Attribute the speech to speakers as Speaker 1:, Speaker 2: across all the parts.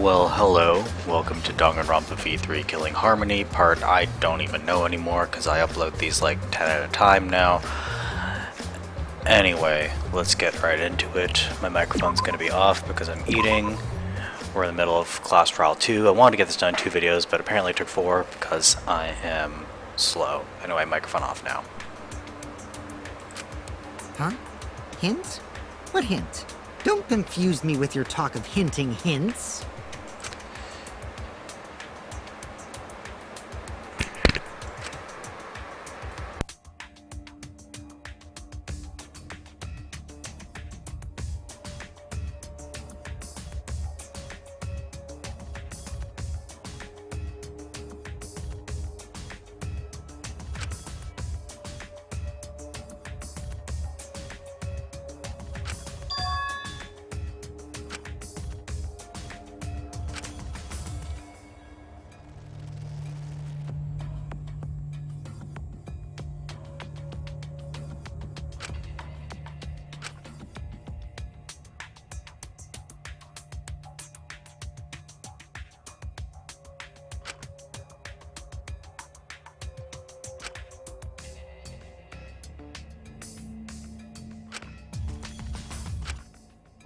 Speaker 1: Well, hello. Welcome to Danganronpa V3 Killing Harmony, part I don't even know anymore because I upload these like 10 at a time now. Anyway, let's get right into it. My microphone's going to be off because I'm eating. We're in the middle of class trial 2. I wanted to get this done in 2 videos, but apparently it took 4 because I am slow. Anyway, microphone off now.
Speaker 2: Huh? Hint? What hint? Don't confuse me with your talk of hinting hints.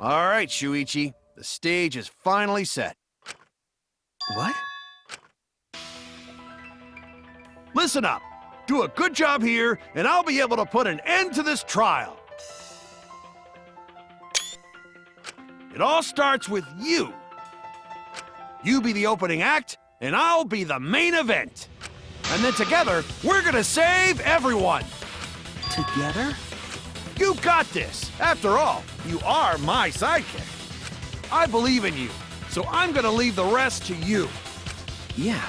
Speaker 3: All right, Shuichi. The stage is finally set.
Speaker 2: What?
Speaker 3: Listen up. Do a good job here, and I'll be able to put an end to this trial. It all starts with you. You be the opening act, and I'll be the main event. And then together, we're gonna save everyone.
Speaker 2: Together?
Speaker 3: You got this. After all, you are my sidekick. I believe in you, so I'm gonna leave the rest to you.
Speaker 2: Yeah.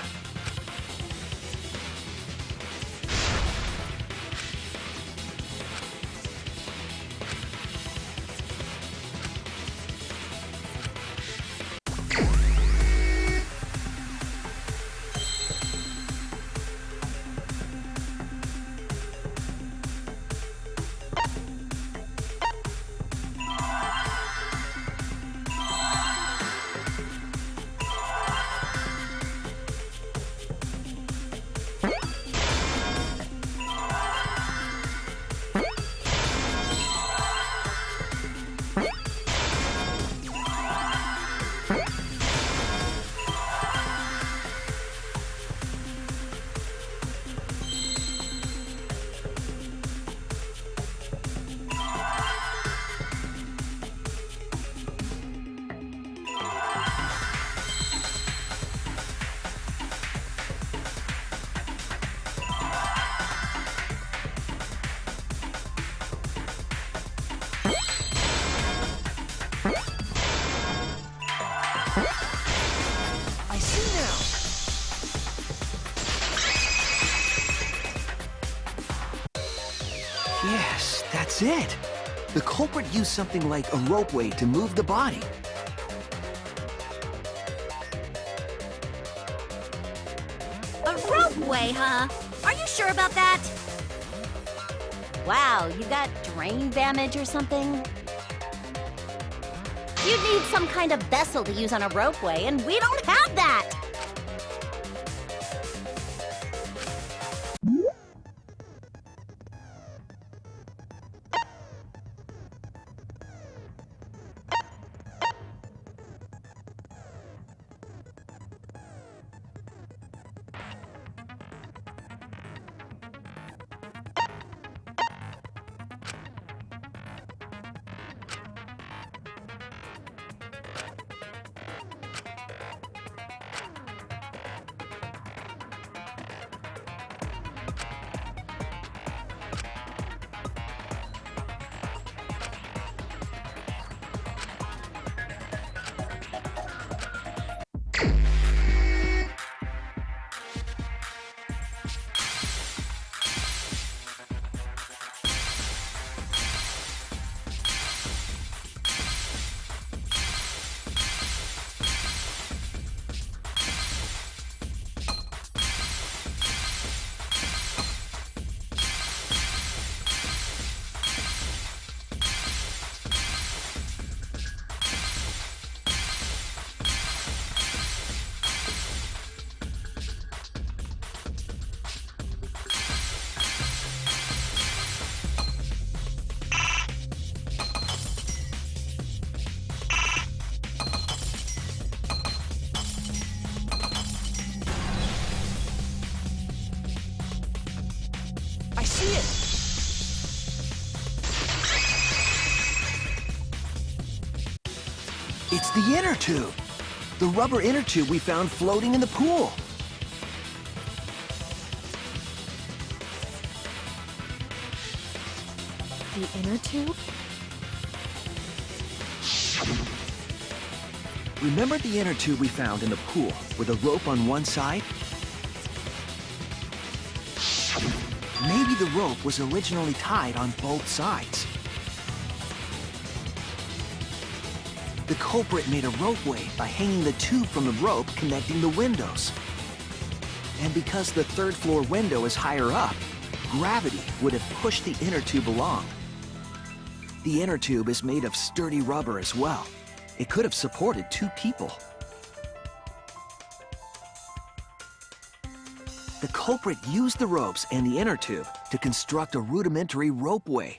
Speaker 3: I see now.
Speaker 4: Yes, that's it. The culprit used something like a ropeway to move the body.
Speaker 5: A ropeway, huh? Are you sure about that? Wow, you got drain damage or something? You'd need some kind of vessel to use on a ropeway, and we don't have that!
Speaker 4: It's the inner tube. The rubber inner tube we found floating in the pool.
Speaker 6: The inner tube?
Speaker 4: Remember the inner tube we found in the pool with a rope on one side? Maybe the rope was originally tied on both sides. The culprit made a ropeway by hanging the tube from the rope connecting the windows. And because the third floor window is higher up, gravity would have pushed the inner tube along. The inner tube is made of sturdy rubber as well. It could have supported 2 people. The culprit used the ropes and the inner tube to construct a rudimentary ropeway.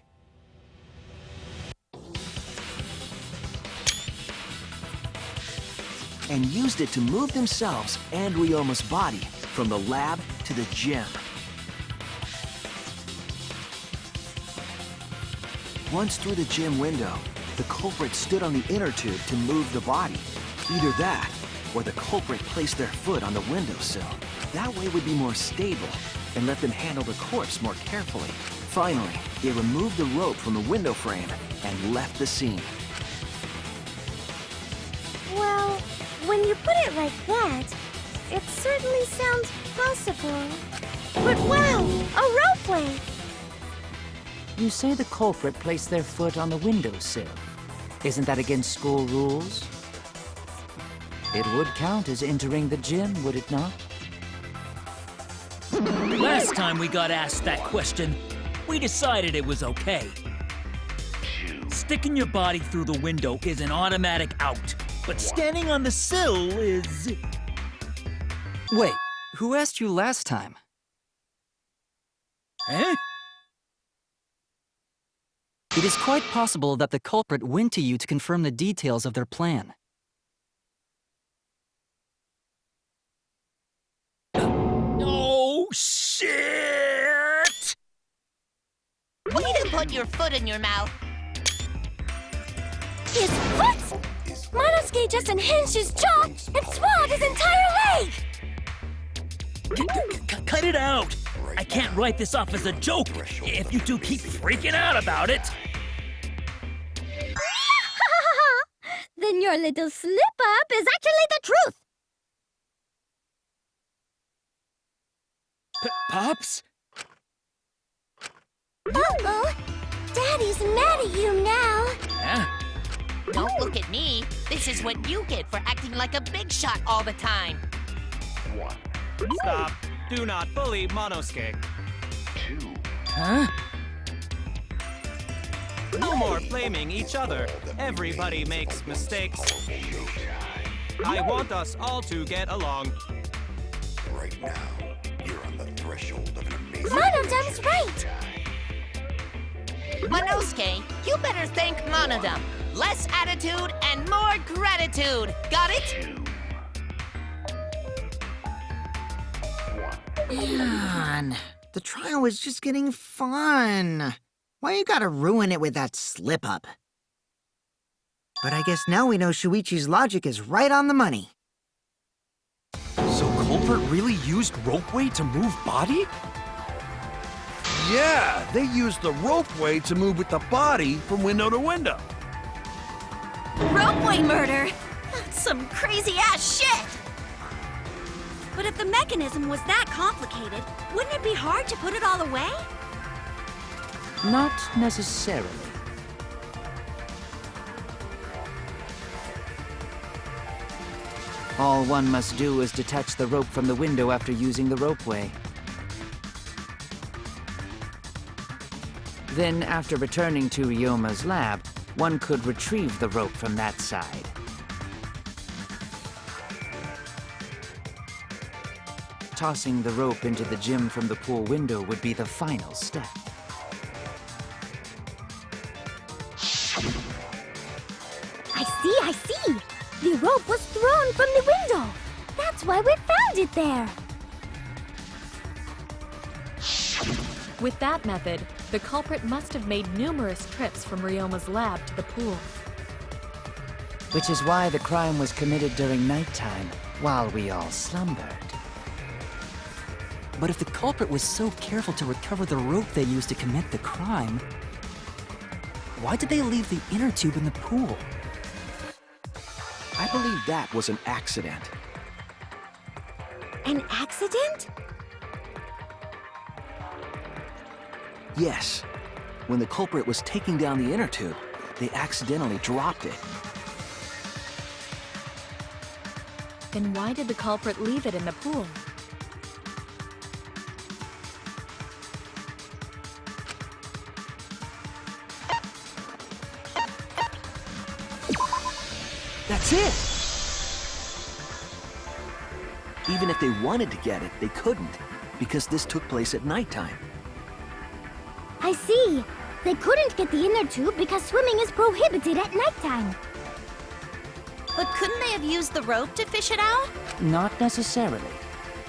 Speaker 4: And used it to move themselves and Ryoma's body from the lab to the gym. Once through the gym window, the culprit stood on the inner tube to move the body. Either that, or the culprit placed their foot on the windowsill. That way would be more stable and let them handle the corpse more carefully. Finally, they removed the rope from the window frame and left the scene.
Speaker 5: Well, when you put it like that, it certainly sounds possible. But wow, a ropeway!
Speaker 7: You say the culprit placed their foot on the windowsill. Isn't that against school rules? It would count as entering the gym, would it not?
Speaker 8: Last time we got asked that question, we decided it was okay. Sticking your body through the window is an automatic out, but standing on the sill is...
Speaker 9: Wait, who asked you last time?
Speaker 8: Huh?
Speaker 9: It is quite possible that the culprit went to you to confirm the details of their plan.
Speaker 8: Oh, shit!
Speaker 10: Way to put your foot in your mouth.
Speaker 5: His foot! Monosuke just unhinged his jaw and swallowed his entire leg!
Speaker 8: Cut it out! I can't write this off as a joke if you two keep freaking out about it.
Speaker 5: Then your little slip-up is actually the truth!
Speaker 8: Pops?
Speaker 5: Uh-oh! Daddy's mad at you now!
Speaker 8: Yeah?
Speaker 10: Don't look at me. This is what you get for acting like a big shot all the time.
Speaker 11: Stop. Do not bully Monosuke.
Speaker 8: Huh?
Speaker 11: No more blaming each other. Everybody makes mistakes. I want us all to get along.
Speaker 12: Right now, you're on the threshold of an amazing...
Speaker 5: Monodam's right!
Speaker 10: Monosuke, you better thank Monodam. Less attitude and more gratitude. Got it?
Speaker 2: Man, the trial was just getting fun. Why you gotta ruin it with that slip-up? But I guess now we know Shuichi's logic is right on the money.
Speaker 13: So culprit really used ropeway to move body?
Speaker 3: Yeah, they used the ropeway to move with the body from window to window.
Speaker 5: Ropeway murder! That's some crazy-ass shit! But if the mechanism was that complicated, wouldn't it be hard to put it all away?
Speaker 7: Not necessarily. All one must do is detach the rope from the window after using the ropeway. Then, after returning to Ryoma's lab, one could retrieve the rope from that side. Tossing the rope into the gym from the pool window would be the final step.
Speaker 5: I see! The rope was thrown from the window! That's why we found it there!
Speaker 6: With that method, the culprit must have made numerous trips from Ryoma's lab to the pool.
Speaker 7: Which is why the crime was committed during nighttime, while we all slumbered.
Speaker 9: But if the culprit was so careful to recover the rope they used to commit the crime, why did they leave the inner tube in the pool?
Speaker 4: I believe that was an accident.
Speaker 5: An accident?
Speaker 4: Yes. When the culprit was taking down the inner tube, they accidentally dropped it.
Speaker 6: Then why did the culprit leave it in the pool?
Speaker 4: That's it! Even if they wanted to get it, they couldn't, because this took place at nighttime.
Speaker 14: I see. They couldn't get the inner tube because swimming is prohibited at nighttime.
Speaker 5: But couldn't they have used the rope to fish it out?
Speaker 7: Not necessarily.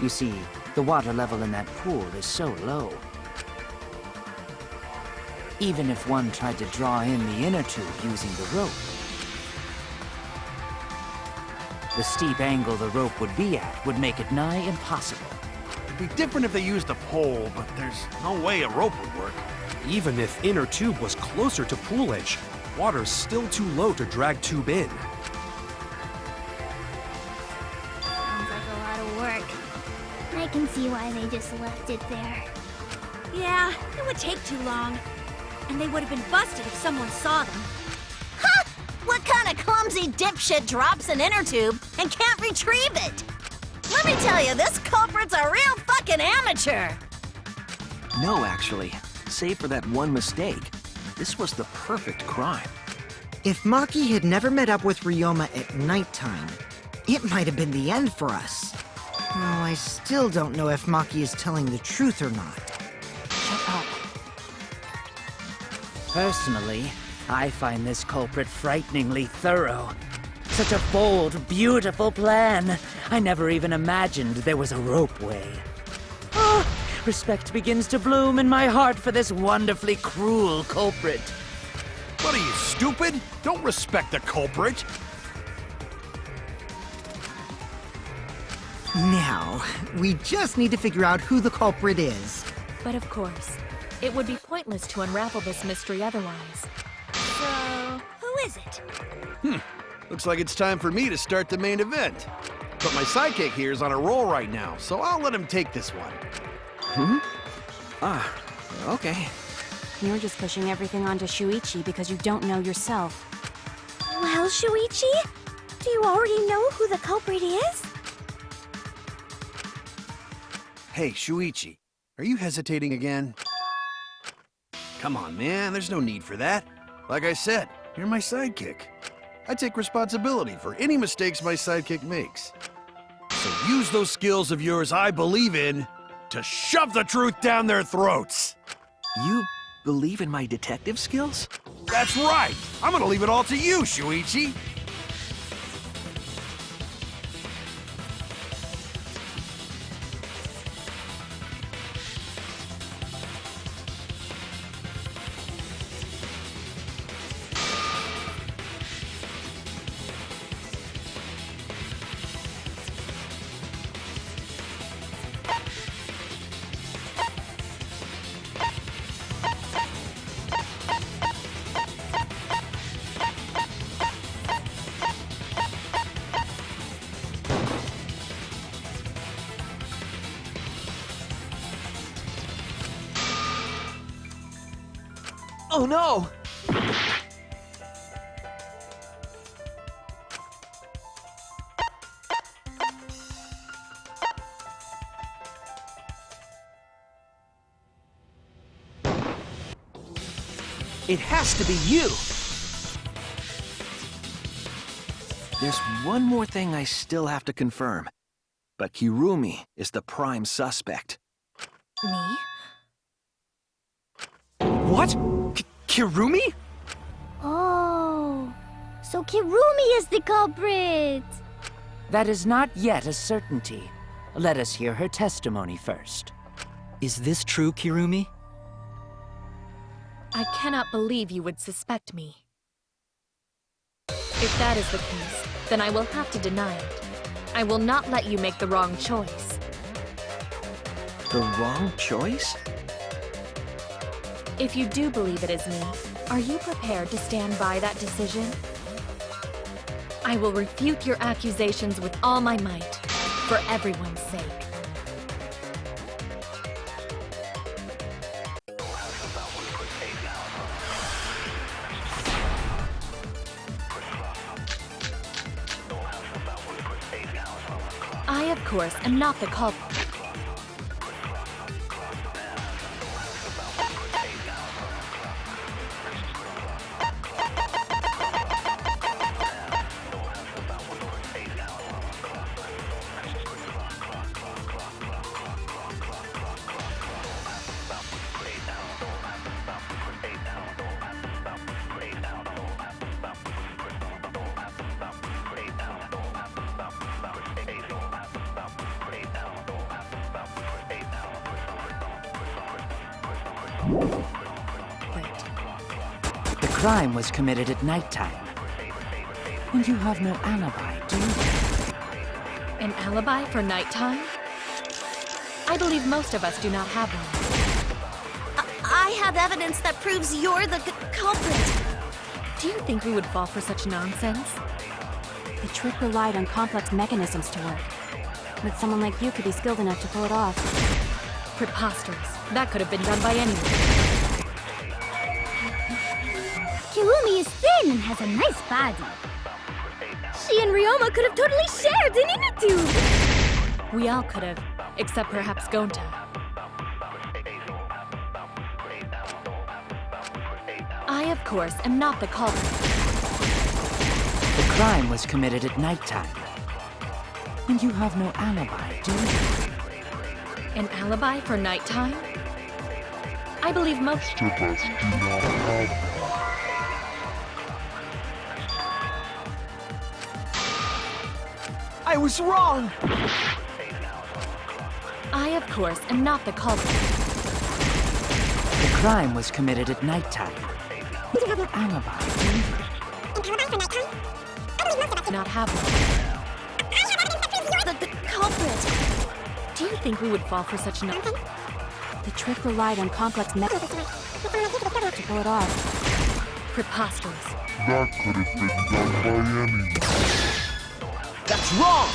Speaker 7: You see, the water level in that pool is so low. Even if one tried to draw in the inner tube using the rope, the steep angle the rope would be at would make it nigh impossible.
Speaker 3: It'd be different if they used a pole, but there's no way a rope would work.
Speaker 13: Even if inner tube was closer to pool edge, water's still too low to drag tube in.
Speaker 14: Sounds like a lot of work. I can see why they just left it there.
Speaker 5: Yeah, it would take too long. And they would have been busted if someone saw them.
Speaker 10: Ha! What kind of clumsy dipshit drops an inner tube and can't retrieve it? Let me tell you, this culprit's a real fucking amateur.
Speaker 4: No, actually. Save for that one mistake, this was the perfect crime.
Speaker 2: If Maki had never met up with Ryoma at nighttime, it might have been the end for us. Well, I still don't know if Maki is telling the truth or not.
Speaker 7: Shut up. Personally, I find this culprit frighteningly thorough. Such a bold, beautiful plan. I never even imagined there was a ropeway. Oh, respect begins to bloom in my heart for this wonderfully cruel culprit.
Speaker 3: What are you, stupid? Don't respect the culprit.
Speaker 2: Now, we just need to figure out who the culprit is.
Speaker 6: But of course, it would be pointless to unravel this mystery otherwise.
Speaker 5: So, who is it?
Speaker 3: Looks like it's time for me to start the main event. But my sidekick here is on a roll right now, so I'll let him take this one.
Speaker 4: Okay.
Speaker 15: You're just pushing everything onto Shuichi because you don't know yourself.
Speaker 14: Well, Shuichi, do you already know who the culprit is?
Speaker 3: Hey, Shuichi, are you hesitating again? Come on, man, there's no need for that. Like I said, you're my sidekick. I take responsibility for any mistakes my sidekick makes. So use those skills of yours I believe in to shove the truth down their throats.
Speaker 4: You believe in my detective skills?
Speaker 3: That's right. I'm gonna leave it all to you, Shuichi.
Speaker 13: Oh no!
Speaker 4: It has to be you! There's one more thing I still have to confirm. But Kirumi is the prime suspect.
Speaker 15: Me?
Speaker 13: What? Kirumi?
Speaker 14: Oh, so Kirumi is the culprit.
Speaker 7: That is not yet a certainty. Let us hear her testimony first.
Speaker 9: Is this true, Kirumi?
Speaker 6: I cannot believe you would suspect me. If that is the case, then I will have to deny it. I will not let you make the wrong choice.
Speaker 4: The wrong choice?
Speaker 6: If you do believe it is me, are you prepared to stand by that decision? I will refute your accusations with all my might, for everyone's sake. I, of course, am not the culprit.
Speaker 7: The crime was committed at nighttime. And you have no alibi, do you?
Speaker 6: An alibi for nighttime? I believe most of us do not have one.
Speaker 5: I have evidence that proves you're the culprit.
Speaker 6: Do you think we would fall for such nonsense?
Speaker 15: The trick relied on complex mechanisms to work. But someone like you could be skilled enough to pull it off.
Speaker 6: Preposterous. That could have been done by anyone.
Speaker 14: Kirumi is thin and has a nice body. She and Ryoma could have totally shared an inner tube.
Speaker 6: We all could have, except perhaps Gonta. I, of course, am not the culprit.
Speaker 7: The crime was committed at nighttime. And you have no alibi, do you?
Speaker 6: An alibi for nighttime? I believe most of us do not have one.
Speaker 4: I was wrong!
Speaker 6: I, of course, am not the culprit.
Speaker 7: The crime was committed at nighttime. You have no alibi, do you?
Speaker 6: Not have one.
Speaker 5: The culprit.
Speaker 6: Do you think we would fall for such nonsense?
Speaker 15: The trick relied on complex mechanisms to pull it off.
Speaker 6: Preposterous.
Speaker 16: That could have been done by anyone.
Speaker 4: That's wrong!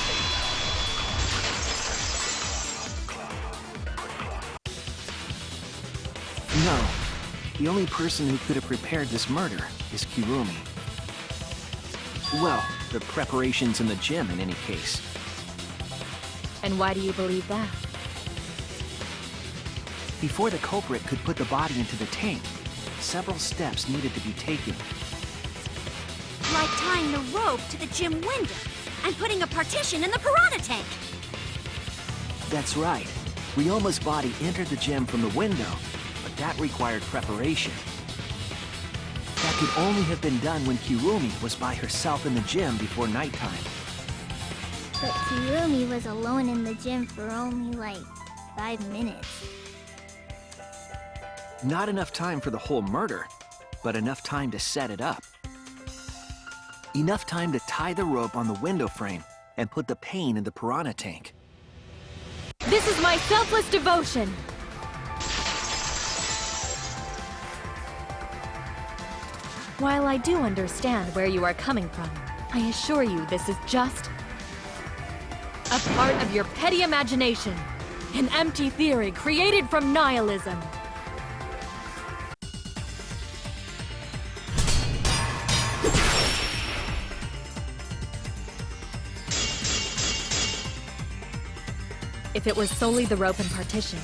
Speaker 4: No. The only person who could have prepared this murder is Kirumi. Well, the preparations in the gym in any case.
Speaker 6: And why do you believe that?
Speaker 4: Before the culprit could put the body into the tank, several steps needed to be taken.
Speaker 5: Like tying the rope to the gym window and putting a partition in the piranha tank.
Speaker 4: That's right. Ryoma's body entered the gym from the window, but that required preparation. That could only have been done when Kirumi was by herself in the gym before nighttime.
Speaker 14: But Kirumi was alone in the gym for only, like, 5 minutes.
Speaker 4: Not enough time for the whole murder, but enough time to set it up. Enough time to tie the rope on the window frame and put the pain in the piranha tank.
Speaker 6: This is my selfless devotion! While I do understand where you are coming from, I assure you this is just a part of your petty imagination. An empty theory created from nihilism. If it was solely the rope and partition,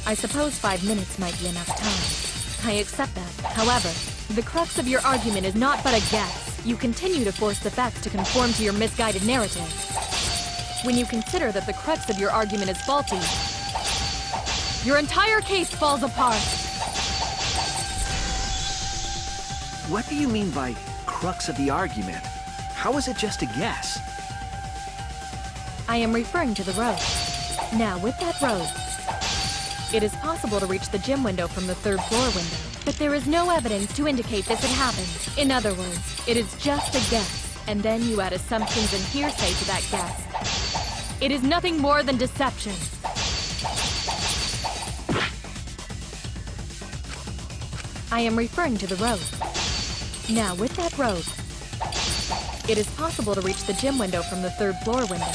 Speaker 6: I suppose 5 minutes might be enough time. I accept that. However, the crux of your argument is not but a guess. You continue to force the facts to conform to your misguided narrative. When you consider that the crux of your argument is faulty, your entire case falls apart.
Speaker 4: What do you mean by crux of the argument? How is it just a guess?
Speaker 6: I am referring to the rope. Now, with that rope, it is possible to reach the gym window from the 3rd floor window. but there is no evidence to indicate this had happened. In other words, it is just a guess, and then you add assumptions and hearsay to that guess. It is nothing more than deception. I am referring to the rope. Now, with that rope, it is possible to reach the gym window from the third floor window.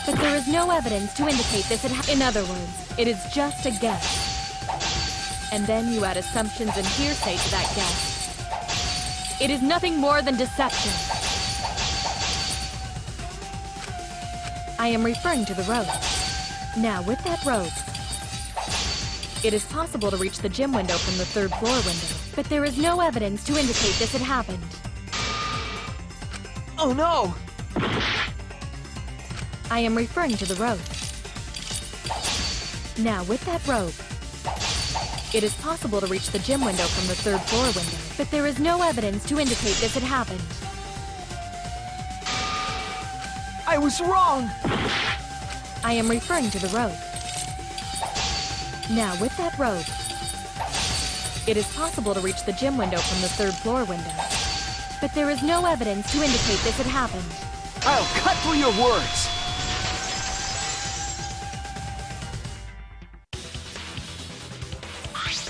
Speaker 6: But there is no evidence to indicate this had happened. In other words, it is just a guess. And then you add assumptions and hearsay to that guess. It is nothing more than deception. I am referring to the rope. Now, with that rope, it is possible to reach the gym window from the third floor window. But there is no evidence to indicate this had happened.
Speaker 9: Oh no!
Speaker 6: I am referring to the rope. Now, with that rope, it is possible to reach the gym window from the third floor window, but there is no evidence to indicate this had happened.
Speaker 9: I was wrong!
Speaker 6: I am referring to the rope. Now, with that rope, it is possible to reach the gym window from the third floor window, but there is no evidence to indicate this had happened.
Speaker 4: I'll cut through your words!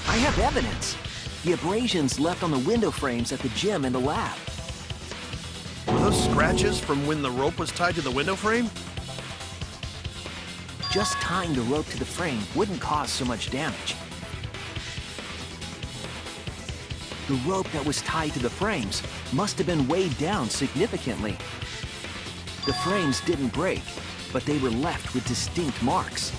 Speaker 4: I have evidence. The abrasions left on the window frames at the gym and the lab.
Speaker 3: Were those scratches from when the rope was tied to the window frame?
Speaker 4: Just tying the rope to the frame wouldn't cause so much damage. The rope that was tied to the frames must have been weighed down significantly. The frames didn't break, but they were left with distinct marks.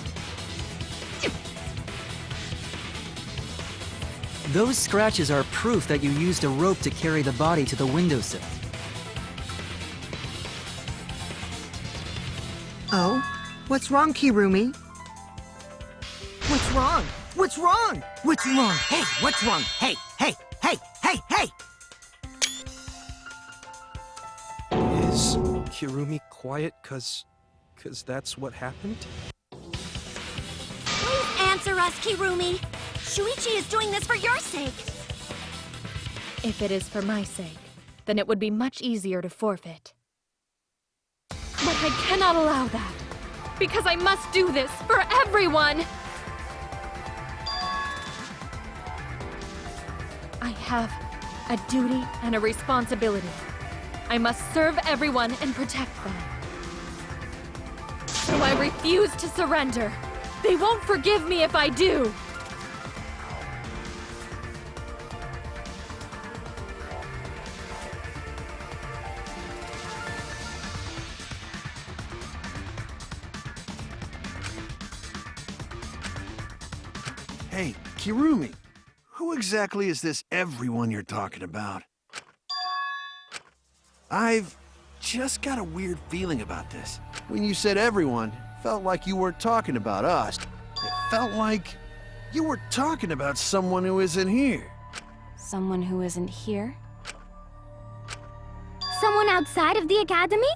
Speaker 9: Those scratches are proof that you used a rope to carry the body to the windowsill.
Speaker 2: Oh? What's wrong, Kirumi? What's wrong? What's wrong? What's wrong? Hey, what's wrong? Hey, hey, hey, hey, hey!
Speaker 13: Is Kirumi quiet 'cause that's what happened?
Speaker 5: Please answer us, Kirumi. Shuichi is doing this for your sake.
Speaker 6: If it is for my sake, then it would be much easier to forfeit. But I cannot allow that, because I must do this for everyone! I have a duty and a responsibility. I must serve everyone and protect them. So I refuse to surrender. They won't forgive me if I do.
Speaker 3: Hey, Kirumi, who exactly is this everyone you're talking about? I've just got a weird feeling about this. When you said everyone, it felt like you weren't talking about us. It felt like you were talking about someone who isn't here.
Speaker 15: Someone who isn't here?
Speaker 14: Someone outside of the academy?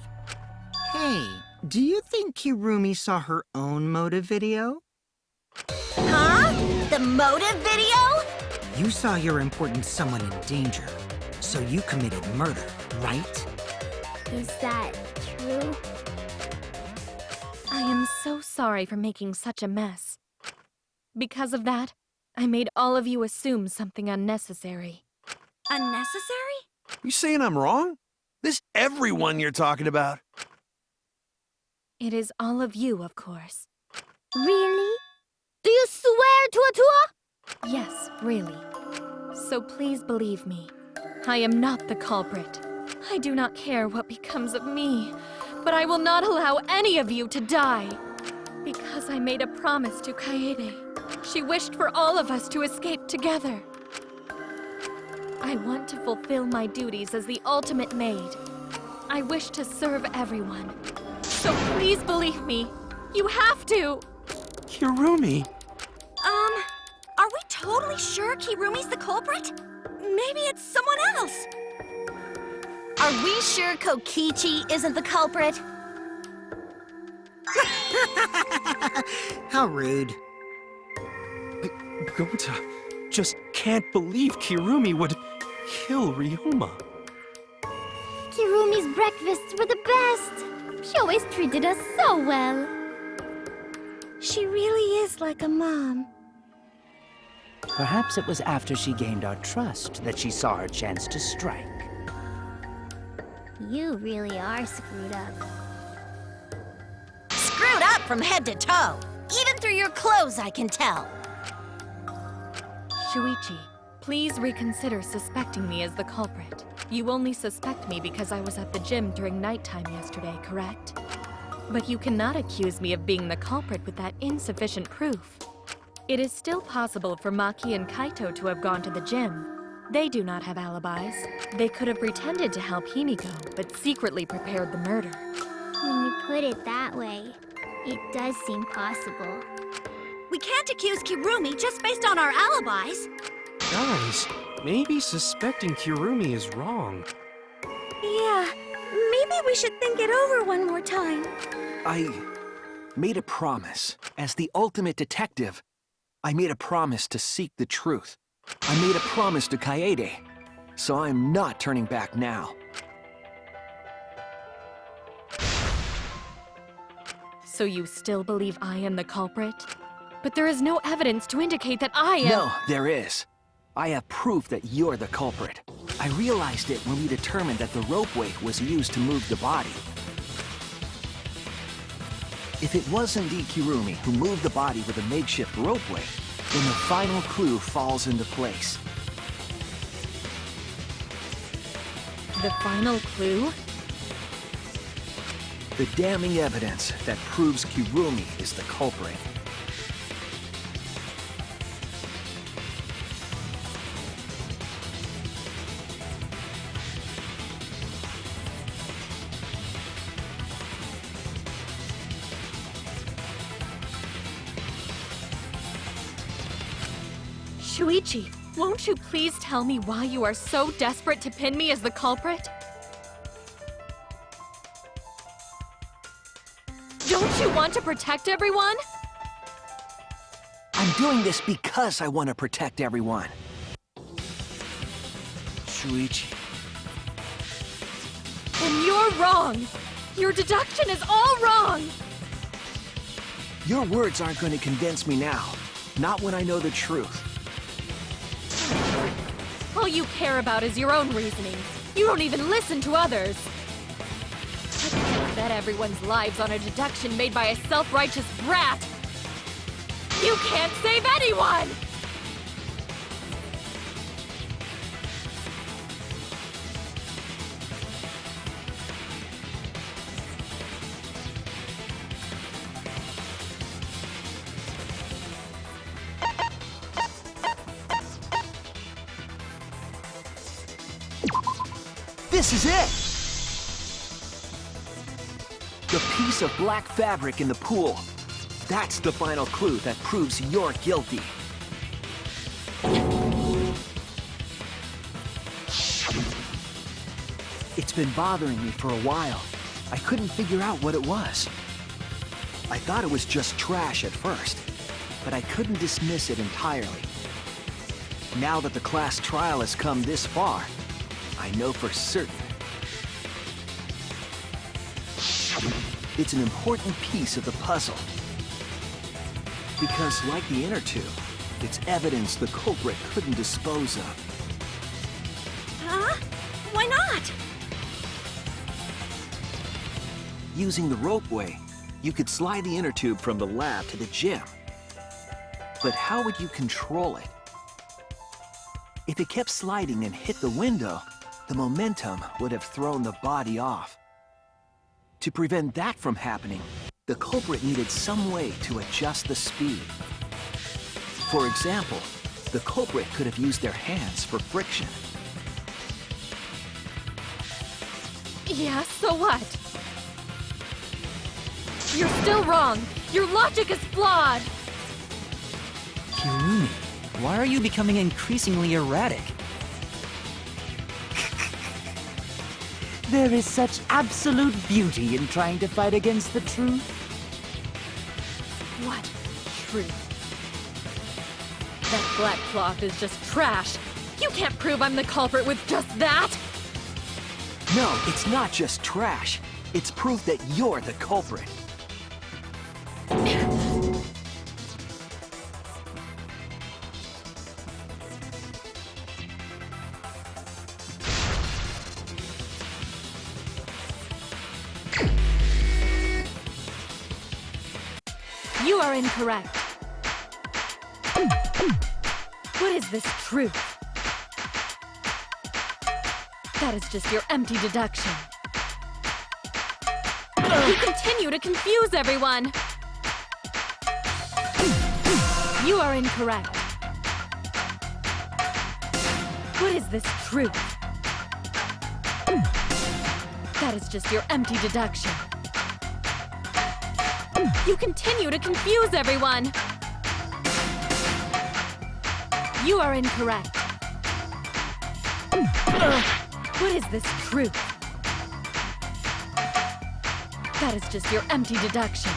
Speaker 2: Hey, do you think Kirumi saw her own motive video?
Speaker 10: Huh? The motive video?
Speaker 2: You saw your important someone in danger, so you committed murder, right?
Speaker 14: Is that true?
Speaker 6: I am so sorry for making such a mess. Because of that, I made all of you assume something unnecessary.
Speaker 5: Unnecessary?
Speaker 3: You saying I'm wrong? This everyone you're talking about?
Speaker 6: It is all of you, of course.
Speaker 14: Really? Do you swear to a tour?
Speaker 6: Yes, really. So please believe me. I am not the culprit. I do not care what becomes of me, but I will not allow any of you to die. Because I made a promise to Kaede. She wished for all of us to escape together. I want to fulfill my duties as the ultimate maid. I wish to serve everyone. So please believe me. You have to!
Speaker 13: Kirumi!
Speaker 5: Are we totally sure Kirumi's the culprit? Maybe it's someone else.
Speaker 10: Are we sure Kokichi isn't the culprit?
Speaker 2: How rude.
Speaker 13: Gota just can't can't believe Kirumi would kill Ryoma.
Speaker 14: Kirumi's breakfasts were the best. She always treated us so well.
Speaker 5: She really is like a mom.
Speaker 7: Perhaps it was after she gained our trust that she saw her chance to strike.
Speaker 14: You really are screwed up.
Speaker 10: Screwed up from head to toe. Even through your clothes, I can tell.
Speaker 6: Shuichi, please reconsider suspecting me as the culprit. You only suspect me because I was at the gym during nighttime yesterday, correct? But you cannot accuse me of being the culprit with that insufficient proof. It is still possible for Maki and Kaito to have gone to the gym. They do not have alibis. They could have pretended to help Himiko, but secretly prepared the murder.
Speaker 14: When you put it that way, it does seem possible.
Speaker 5: We can't accuse Kirumi just based on our alibis.
Speaker 13: Guys, maybe suspecting Kirumi is wrong.
Speaker 5: Yeah, maybe we should think it over one more time.
Speaker 4: I made a promise. As the ultimate detective, I made a promise to seek the truth. I made a promise to Kaede, so I'm not turning back now.
Speaker 6: So you still believe I am the culprit? But there is no evidence to indicate that I am—
Speaker 4: No, there is. I have proof that you're the culprit. I realized it when we determined that the ropeway was used to move the body. If it was indeed Kirumi who moved the body with a makeshift ropeway, then the final clue falls into place.
Speaker 6: The final clue?
Speaker 4: The damning evidence that proves Kirumi is the culprit.
Speaker 6: Shuichi, won't you please tell me why you are so desperate to pin me as the culprit? Don't you want to protect everyone?
Speaker 4: I'm doing this because I want to protect everyone. Shuichi.
Speaker 6: And you're wrong! Your deduction is all wrong!
Speaker 4: Your words aren't going to convince me now. Not when I know the truth.
Speaker 6: All you care about is your own reasoning. You don't even listen to others. I can't bet everyone's lives on a deduction made by a self-righteous brat. You can't save anyone!
Speaker 4: This is it! The piece of black fabric in the pool. That's the final clue that proves you're guilty. It's been bothering me for a while. I couldn't figure out what it was. I thought it was just trash at first, but I couldn't dismiss it entirely. Now that the class trial has come this far, I know for certain. It's an important piece of the puzzle. Because, like the inner tube, it's evidence the culprit couldn't dispose of.
Speaker 5: Huh? Why not?
Speaker 4: Using the ropeway, you could slide the inner tube from the lab to the gym. But how would you control it? If it kept sliding and hit the window, the momentum would have thrown the body off. To prevent that from happening, the culprit needed some way to adjust the speed. For example, the culprit could have used their hands for friction.
Speaker 6: Yeah, so what? You're still wrong! Your logic is flawed!
Speaker 9: Kirumi, why are you becoming increasingly erratic?
Speaker 7: There is such absolute beauty in trying to fight against the truth.
Speaker 6: What truth? That black cloth is just trash. You can't prove I'm the culprit with just that!
Speaker 4: No, it's not just trash. It's proof that you're the culprit.
Speaker 6: You are incorrect. What is this truth? That is just your empty deduction. You continue to confuse everyone! You are incorrect. What is this truth? That is just your empty deduction. You continue to confuse everyone! You are incorrect. What is this truth? That is just your empty deduction.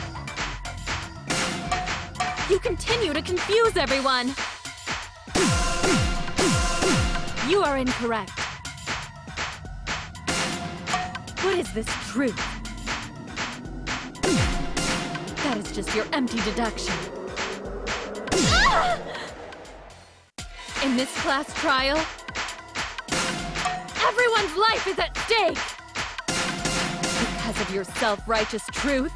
Speaker 6: You continue to confuse everyone! You are incorrect. What is this truth? That is just your empty deduction. In this class trial, everyone's life is at stake! Because of your self-righteous truth,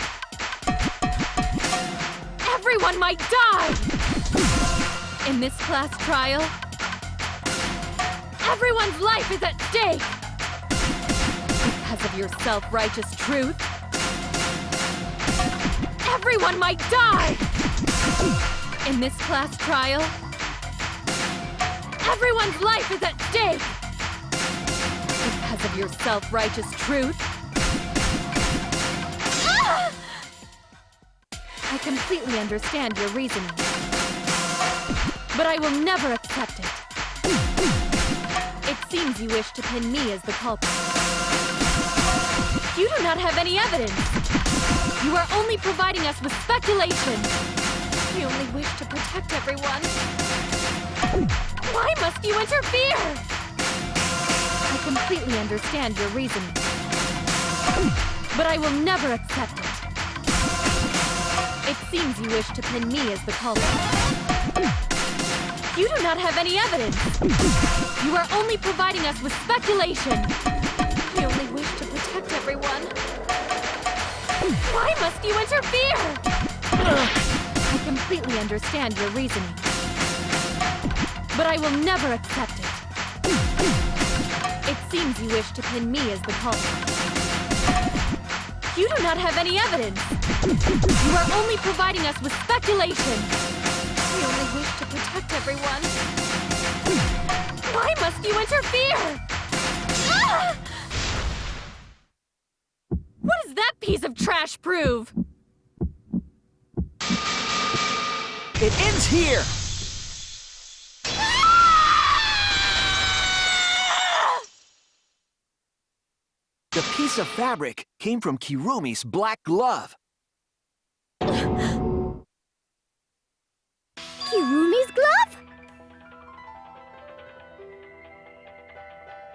Speaker 6: everyone might die! In this class trial, everyone's life is at stake! Because of your self-righteous truth, everyone might die! In this class trial, everyone's life is at stake! Because of your self-righteous truth, I completely understand your reasoning, but I will never accept it. It seems you wish to pin me as the culprit. You do not have any evidence. You are only providing us with speculation. We only wish to protect everyone. Why must you interfere? I completely understand your reasoning, but I will never accept it. It seems you wish to pin me as the culprit. You do not have any evidence. You are only providing us with speculation. We only wish to protect everyone. Why must you interfere? I completely understand your reasoning, but I will never accept it. It seems you wish to pin me as the culprit. You do not have any evidence. You are only providing us with speculation. We only wish to protect everyone. Why must you interfere? What does that piece of trash prove?
Speaker 4: It ends here! The piece of fabric came from Kirumi's black glove.
Speaker 14: Kirumi's glove?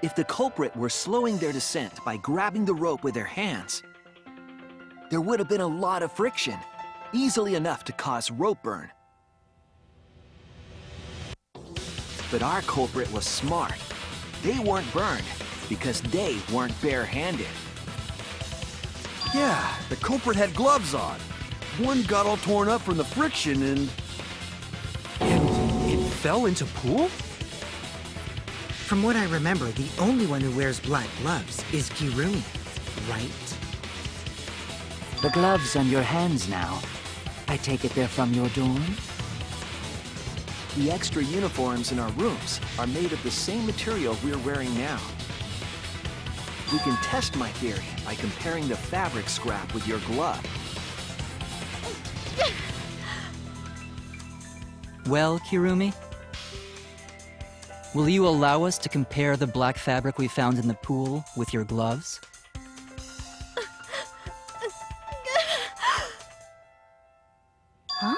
Speaker 4: If the culprit were slowing their descent by grabbing the rope with their hands, there would have been a lot of friction, easily enough to cause rope burn. But our culprit was smart. They weren't burned because they weren't bare-handed.
Speaker 3: Yeah, the culprit had gloves on. One got all torn up from the friction and
Speaker 13: it fell into pool?
Speaker 2: From what I remember, the only one who wears black gloves is Kirumi, right?
Speaker 7: The gloves on your hands now. I take it they're from your dorm?
Speaker 4: The extra uniforms in our rooms are made of the same material we're wearing now. We can test my theory by comparing the fabric scrap with your glove.
Speaker 9: Well, Kirumi? Will you allow us to compare the black fabric we found in the pool with your gloves?
Speaker 14: Huh?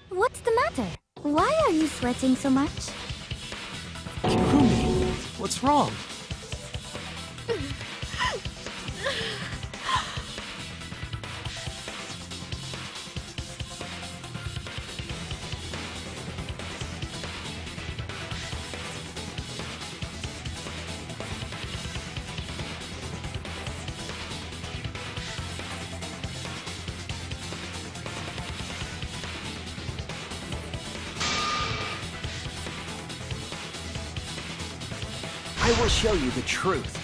Speaker 14: What's the matter? Why are you sweating so much?
Speaker 9: Kirumi, what's wrong?
Speaker 4: I will show you the truth.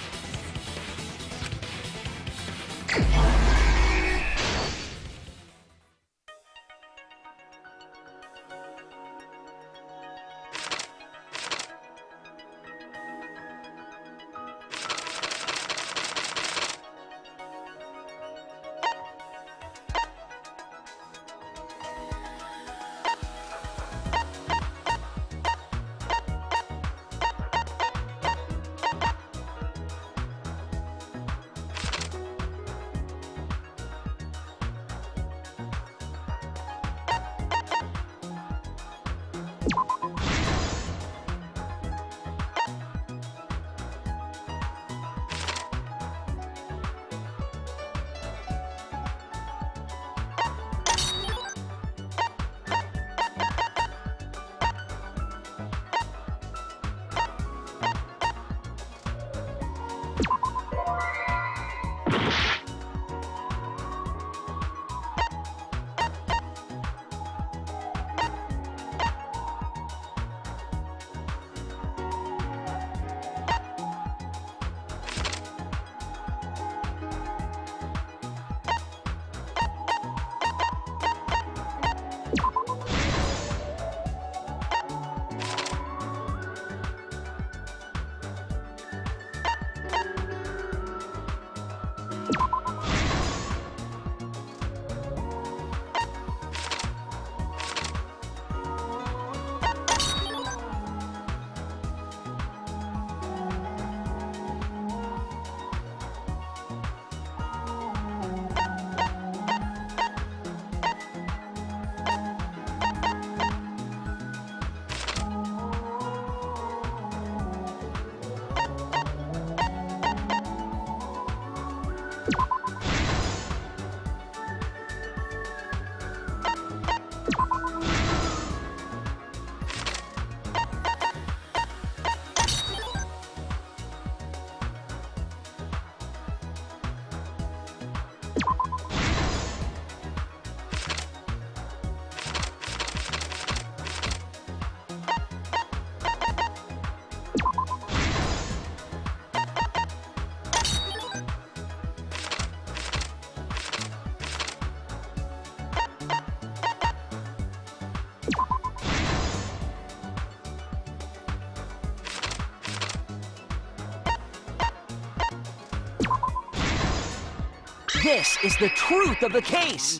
Speaker 4: This is the truth of the case!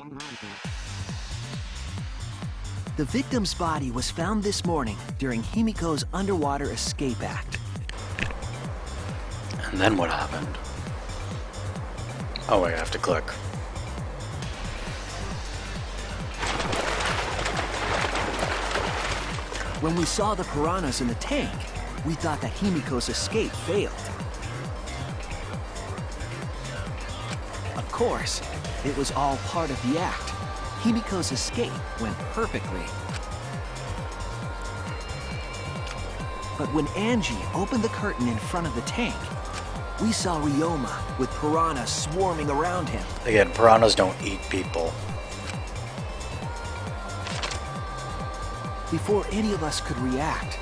Speaker 4: The victim's body was found this morning during Himiko's underwater escape act.
Speaker 1: And then what happened? Oh, wait, I have to click.
Speaker 4: When we saw the piranhas in the tank, we thought that Himiko's escape failed. Of course, it was all part of the act. Himiko's escape went perfectly. But when Angie opened the curtain in front of the tank, we saw Ryoma with piranhas swarming around him.
Speaker 1: Again, piranhas don't eat people.
Speaker 4: Before any of us could react,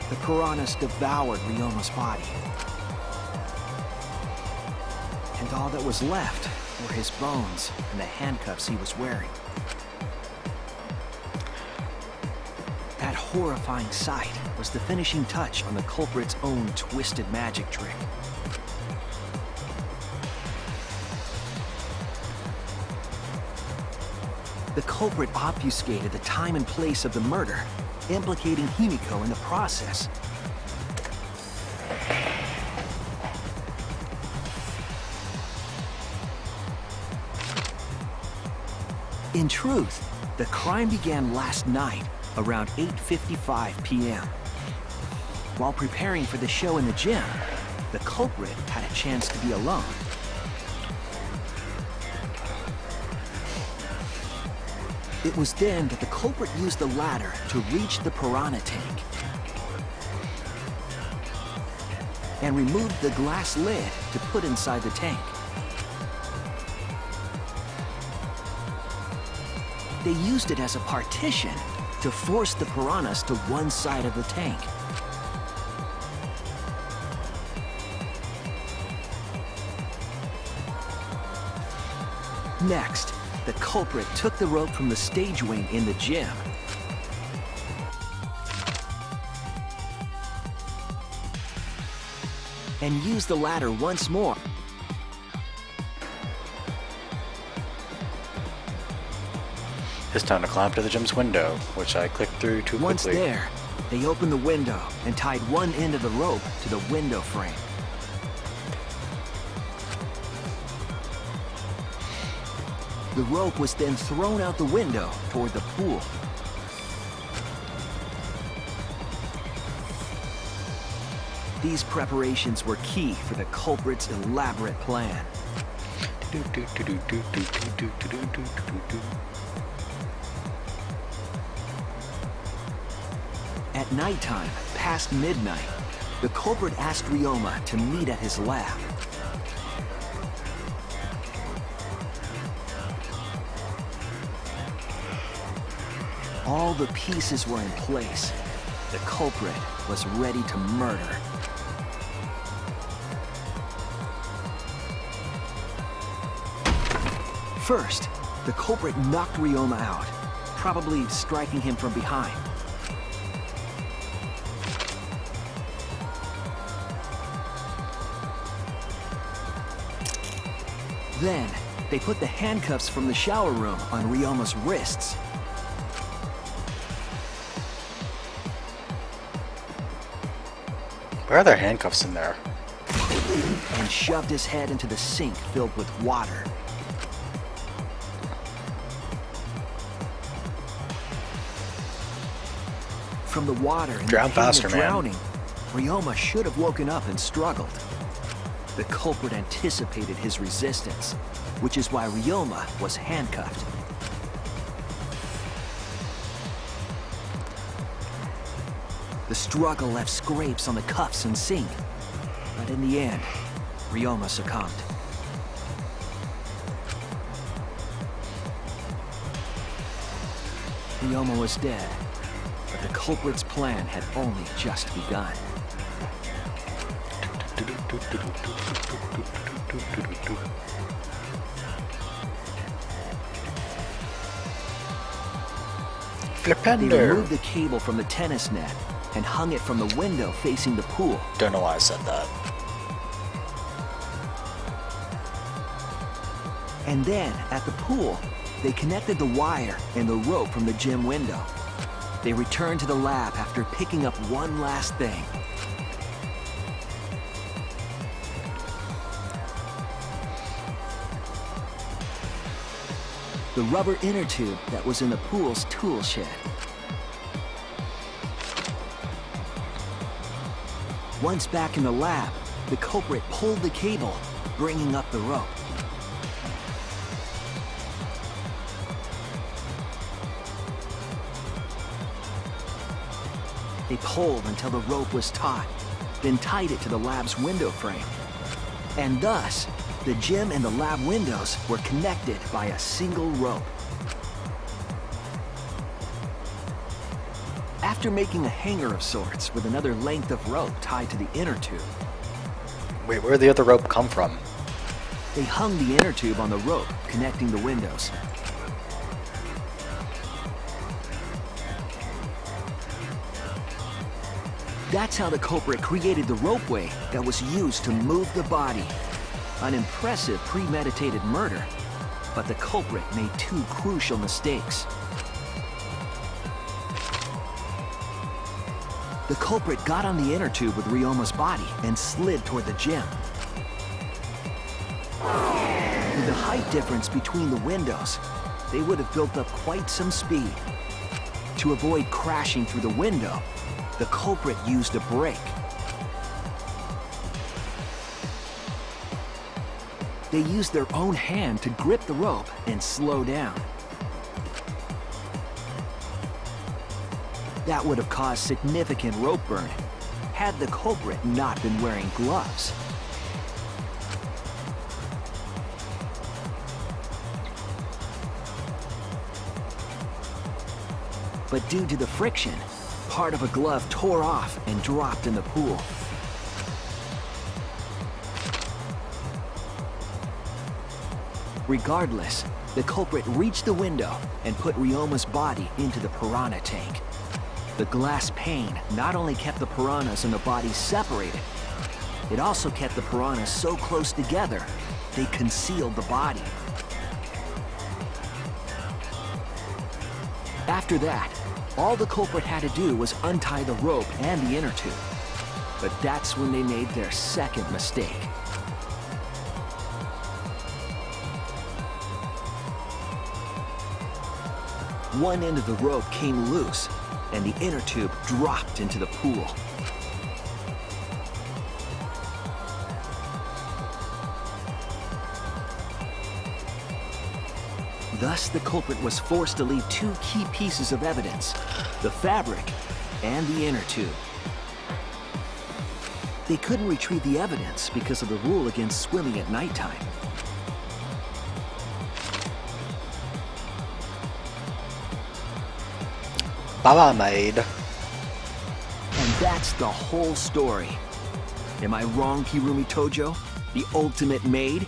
Speaker 4: the piranhas devoured Ryoma's body. And all that was left were his bones and the handcuffs he was wearing. That horrifying sight was the finishing touch on the culprit's own twisted magic trick. The culprit obfuscated the time and place of the murder, implicating Himiko in the process. In truth, the crime began last night around 8:55 p.m. While preparing for the show in the gym, the culprit had a chance to be alone. It was then that the culprit used the ladder to reach the piranha tank and removed the glass lid to put inside the tank. They used it as a partition to force the piranhas to one side of the tank. Next, the culprit took the rope from the stage wing in the gym and used the ladder once more.
Speaker 1: It's time to climb to the gym's window, which I clicked through too quickly.
Speaker 4: Once there, they opened the window and tied one end of the rope to the window frame. The rope was then thrown out the window toward the pool. These preparations were key for the culprit's elaborate plan. At nighttime, past midnight, the culprit asked Ryoma to meet at his lab. All the pieces were in place. The culprit was ready to murder. First, the culprit knocked Ryoma out, probably striking him from behind. Then, they put the handcuffs from the shower room on Ryoma's wrists.
Speaker 1: Why are there handcuffs in there?
Speaker 4: And shoved his head into the sink filled with water. From the water and
Speaker 1: Drown
Speaker 4: the pain
Speaker 1: faster,
Speaker 4: of
Speaker 1: man.
Speaker 4: drowning, Ryoma should have woken up and struggled. The culprit anticipated his resistance, which is why Ryoma was handcuffed. The struggle left scrapes on the cuffs and sink, but in the end, Ryoma succumbed. Ryoma was dead, but the culprit's plan had only just begun. They
Speaker 1: Flipendo.
Speaker 4: removed the cable from the tennis net and hung it from the window facing the pool.
Speaker 1: Don't know why I said that.
Speaker 4: And then, at the pool, they connected the wire and the rope from the gym window. They returned to the lab after picking up one last thing. The rubber inner tube that was in the pool's tool shed. Once back in the lab, the culprit pulled the cable, bringing up the rope. They pulled until the rope was taut, then tied it to the lab's window frame. And thus, the gym and the lab windows were connected by a single rope. After making a hanger of sorts with another length of rope tied to the inner tube,
Speaker 1: Wait, where'd the other rope come from?
Speaker 4: they hung the inner tube on the rope connecting the windows. That's how the culprit created the ropeway that was used to move the body. An impressive premeditated murder, but the culprit made two crucial mistakes. The culprit got on the inner tube with Ryoma's body and slid toward the gym. With the height difference between the windows, they would have built up quite some speed. To avoid crashing through the window, the culprit used a brake. They used their own hand to grip the rope and slow down. That would have caused significant rope burn had the culprit not been wearing gloves. But due to the friction, part of a glove tore off and dropped in the pool. Regardless, the culprit reached the window and put Ryoma's body into the piranha tank. The glass pane not only kept the piranhas and the body separated, it also kept the piranhas so close together, they concealed the body. After that, all the culprit had to do was untie the rope and the inner tube. But that's when they made their second mistake. One end of the rope came loose, and the inner tube dropped into the pool. Thus, the culprit was forced to leave two key pieces of evidence, the fabric and the inner tube. They couldn't retrieve the evidence because of the rule against swimming at nighttime.
Speaker 1: Bye-bye, maid.
Speaker 4: And that's the whole story. Am I wrong, Kirumi Tojo? The ultimate maid?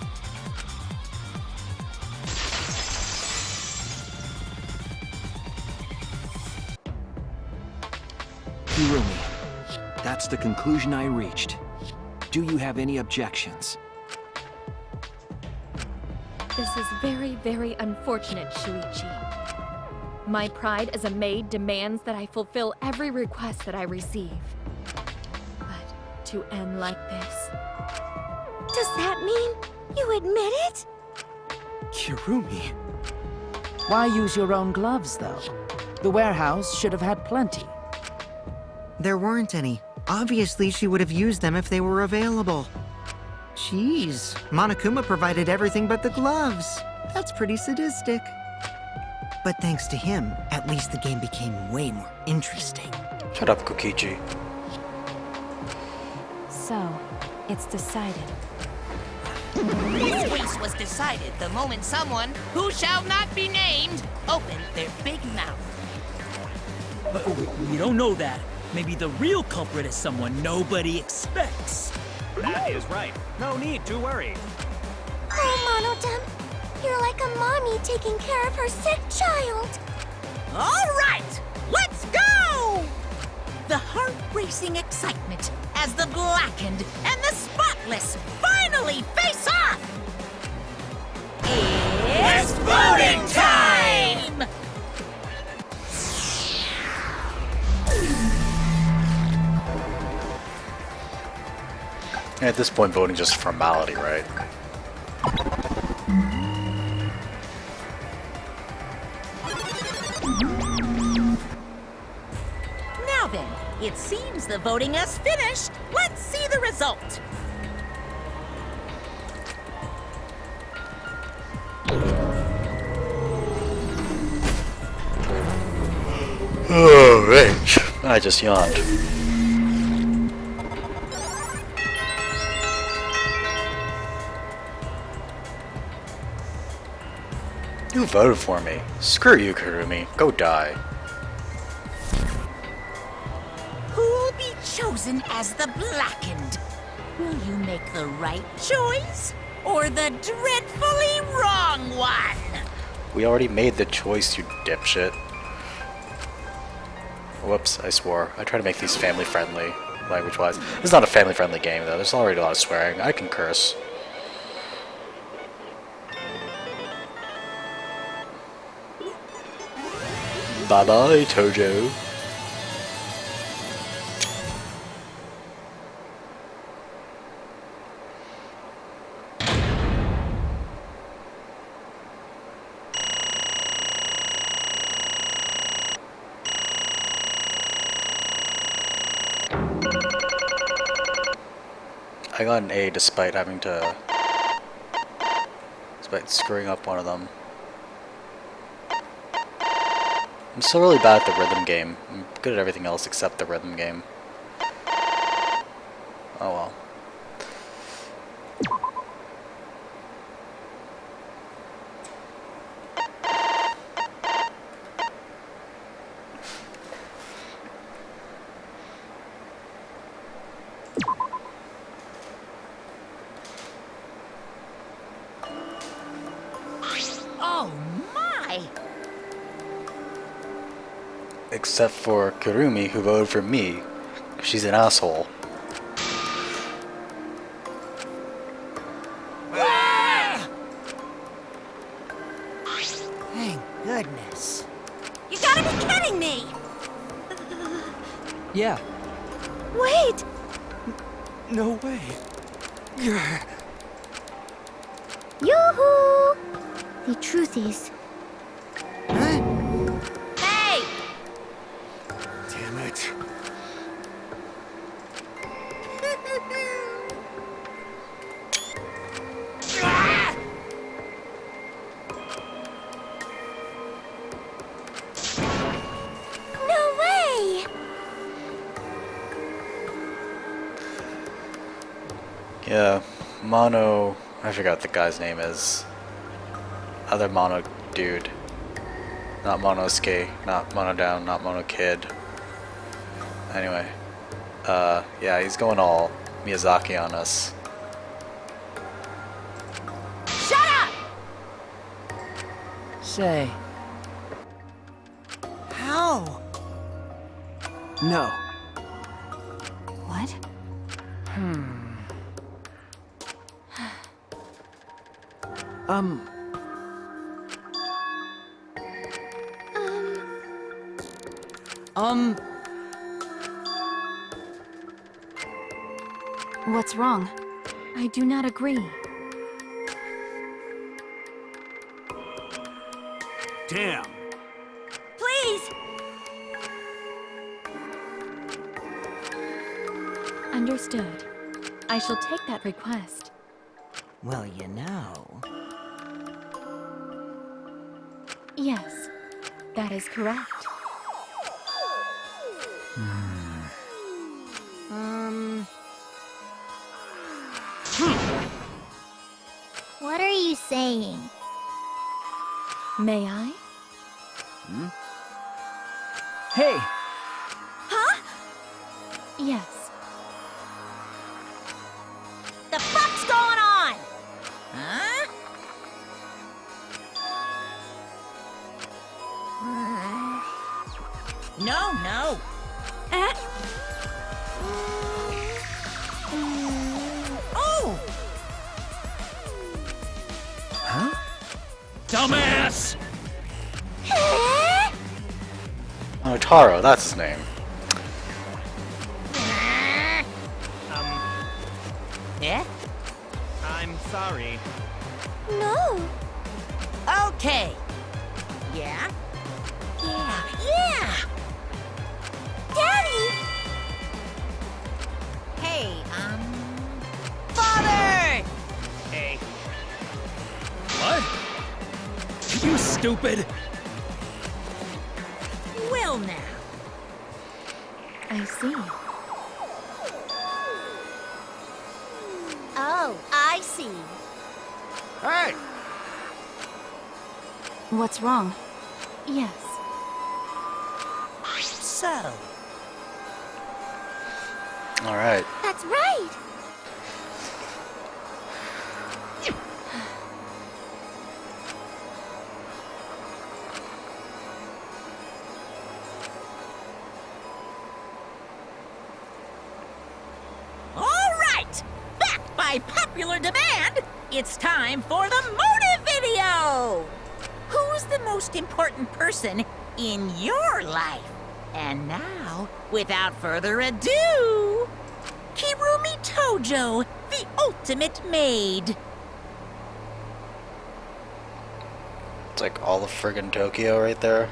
Speaker 4: Kirumi, that's the conclusion I reached. Do you have any objections?
Speaker 6: This is very, very unfortunate, Shuichi. My pride as a maid demands that I fulfill every request that I receive. But to end like this...
Speaker 14: Does that mean you admit it?
Speaker 13: Kirumi.
Speaker 7: Why use your own gloves, though? The warehouse should have had plenty.
Speaker 2: There weren't any. Obviously, she would have used them if they were available. Jeez, Monokuma provided everything but the gloves. That's pretty sadistic. But thanks to him, at least the game became way more interesting.
Speaker 1: Shut up, Kokichi.
Speaker 15: So, it's decided.
Speaker 17: This case was decided the moment someone, who shall not be named, opened their big mouth.
Speaker 8: But we don't know that. Maybe the real culprit is someone nobody expects.
Speaker 11: That is right. No need to worry.
Speaker 14: Oh, Monodem, you're like a mommy taking care of her sick child.
Speaker 17: All right, let's go! The heart-racing excitement as the blackened and the spotless finally face off! It's voting time!
Speaker 1: At this point, voting just a formality, right?
Speaker 17: Now then, it seems the voting has finished. Let's see the result.
Speaker 1: Oh, right. I just yawned. You voted for me. Screw you, Kirumi. Go die.
Speaker 17: Who'll be chosen as the blackened? Will you make the right choice or the dreadfully wrong one?
Speaker 1: We already made the choice, you dipshit. Whoops, I swore. I try to make these family-friendly, language-wise. This is not a family-friendly game, though. There's already a lot of swearing. I can curse. Bye-bye, Tojo. I got an A despite having to... despite screwing up one of them. I'm still really bad at the rhythm game. I'm good at everything else except the rhythm game. Oh well.
Speaker 17: Oh my!
Speaker 1: Except for Kurumi, who voted for me. She's an asshole.
Speaker 2: Thank goodness.
Speaker 5: You gotta be kidding me!
Speaker 9: Yeah.
Speaker 5: Wait!
Speaker 9: No way.
Speaker 14: Yoo-hoo! The truth is,
Speaker 10: Hey!
Speaker 3: Damn it.
Speaker 14: no way!
Speaker 1: Yeah, Mono... I forgot the guy's name is. Other Mono dude. Not Monosuke, not Mono Down, not Mono Kid. Anyway. Yeah, he's going all Miyazaki on us.
Speaker 10: Shut up!
Speaker 7: Say,
Speaker 2: How?
Speaker 4: No.
Speaker 15: What?
Speaker 4: Um,
Speaker 15: What's wrong?
Speaker 6: I do not agree.
Speaker 3: Damn.
Speaker 5: Please!
Speaker 6: Understood. I shall take that request.
Speaker 2: Well, you know.
Speaker 6: Yes, that is correct.
Speaker 14: What are you saying?
Speaker 6: May I?
Speaker 4: hey,
Speaker 6: Yes.
Speaker 10: The fuck's going on? Huh?
Speaker 17: No, no. Oh!
Speaker 8: Dumbass!
Speaker 1: Oh, Taro, that's his name.
Speaker 17: Yeah?
Speaker 11: I'm sorry.
Speaker 14: No.
Speaker 17: Okay. Yeah? Yeah, yeah!
Speaker 14: Daddy!
Speaker 17: Hey, Father!
Speaker 11: Hey,
Speaker 8: What? You stupid!
Speaker 17: Well now.
Speaker 6: I see.
Speaker 10: Oh, I see.
Speaker 3: Hey!
Speaker 15: What's wrong?
Speaker 6: Yes.
Speaker 17: So,
Speaker 1: Alright.
Speaker 14: That's right.
Speaker 17: all right! Back by popular demand, it's time for the motive video! Who's the most important person in your life? And now, without further ado, Kirumi Tojo, the ultimate maid.
Speaker 1: It's like all of friggin' Tokyo right there.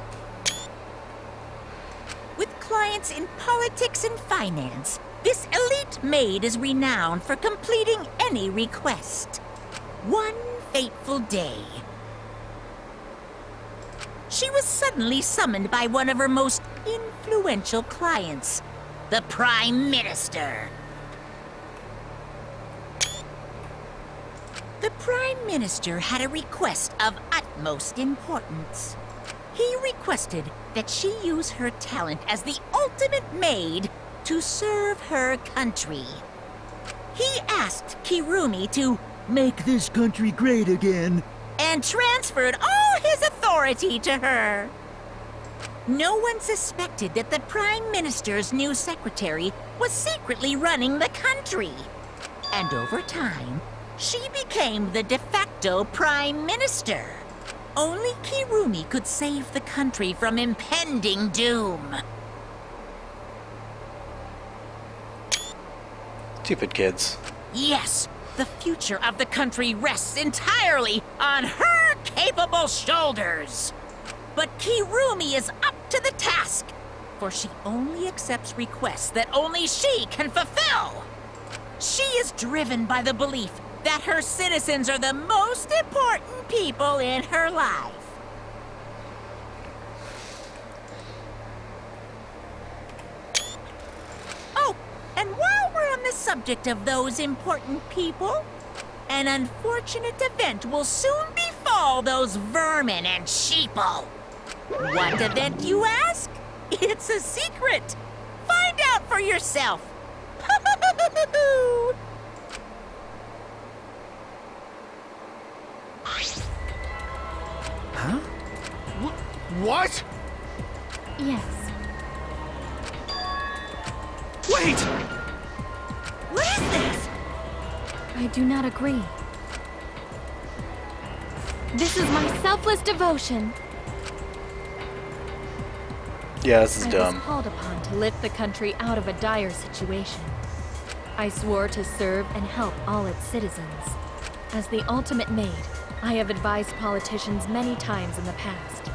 Speaker 17: With clients in politics and finance, This elite maid is renowned for completing any request. One fateful day, she was suddenly summoned by one of her most influential clients, the Prime Minister. The Prime Minister had a request of utmost importance. He requested that she use her talent as the ultimate maid to serve her country. He asked Kirumi to make this country great again and transferred all his authority to her. No one suspected that the Prime Minister's new secretary was secretly running the country. And over time, she became the de facto Prime Minister. Only Kirumi could save the country from impending doom.
Speaker 1: Stupid kids.
Speaker 17: Yes, the future of the country rests entirely on her capable shoulders. But Kirumi is up to the task, for she only accepts requests that only she can fulfill. She is driven by the belief that her citizens are the most important people in her life. Oh, and while we're on the subject of those important people, an unfortunate event will soon befall those vermin and sheeple. What event, you ask? It's a secret. Find out for yourself.
Speaker 3: Huh? What?
Speaker 6: Yes.
Speaker 3: Wait!
Speaker 5: What is this?
Speaker 6: I do not agree. This is my selfless devotion.
Speaker 1: Yeah, this is
Speaker 6: I
Speaker 1: dumb.
Speaker 6: was called upon to lift the country out of a dire situation. I swore to serve and help all its citizens. As the ultimate maid, I have advised politicians many times in the past.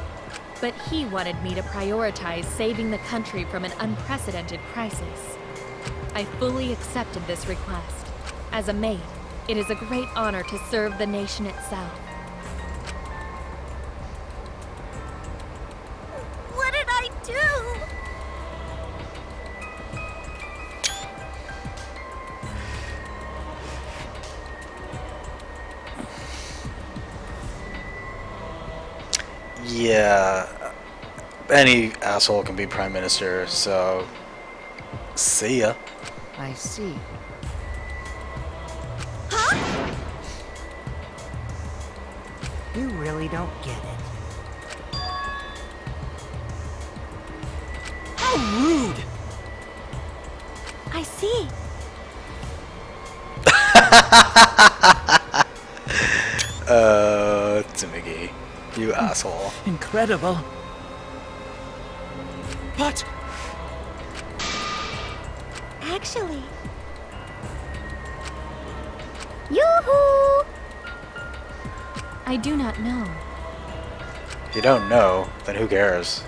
Speaker 6: But he wanted me to prioritize saving the country from an unprecedented crisis. I fully accepted this request. As a maid, it is a great honor to serve the nation itself.
Speaker 5: What did I do?
Speaker 1: Yeah, any asshole can be prime minister, so see ya.
Speaker 2: I see.
Speaker 5: Huh?
Speaker 2: You really don't get it. How rude!
Speaker 6: I see.
Speaker 1: Timmy, you asshole.
Speaker 7: Incredible.
Speaker 3: But...
Speaker 14: Actually. Yoo-hoo!
Speaker 6: I do not know.
Speaker 1: If you don't know, then who cares?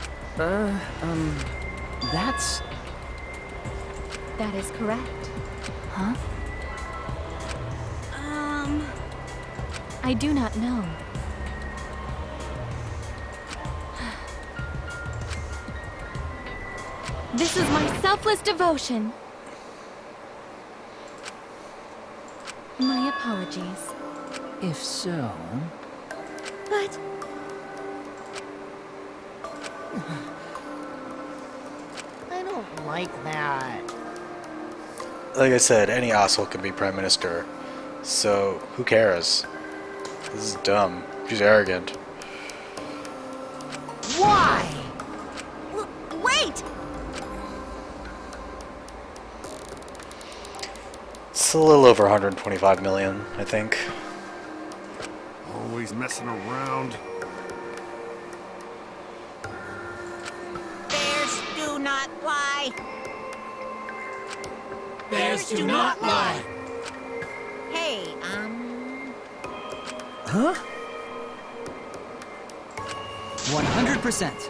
Speaker 7: That's...
Speaker 6: That is correct.
Speaker 7: Huh?
Speaker 6: I do not know. This is my selfless devotion. My apologies.
Speaker 7: If so...
Speaker 14: But
Speaker 2: I don't like that.
Speaker 1: Like I said, any asshole can be prime minister, so who cares? This is dumb. She's arrogant.
Speaker 2: Why?
Speaker 5: Wait!
Speaker 1: It's a little over 125 million, I think.
Speaker 13: Always messing around.
Speaker 17: Bears do not lie.
Speaker 8: Bears do not lie.
Speaker 17: Hey,
Speaker 7: Huh?
Speaker 9: 100%.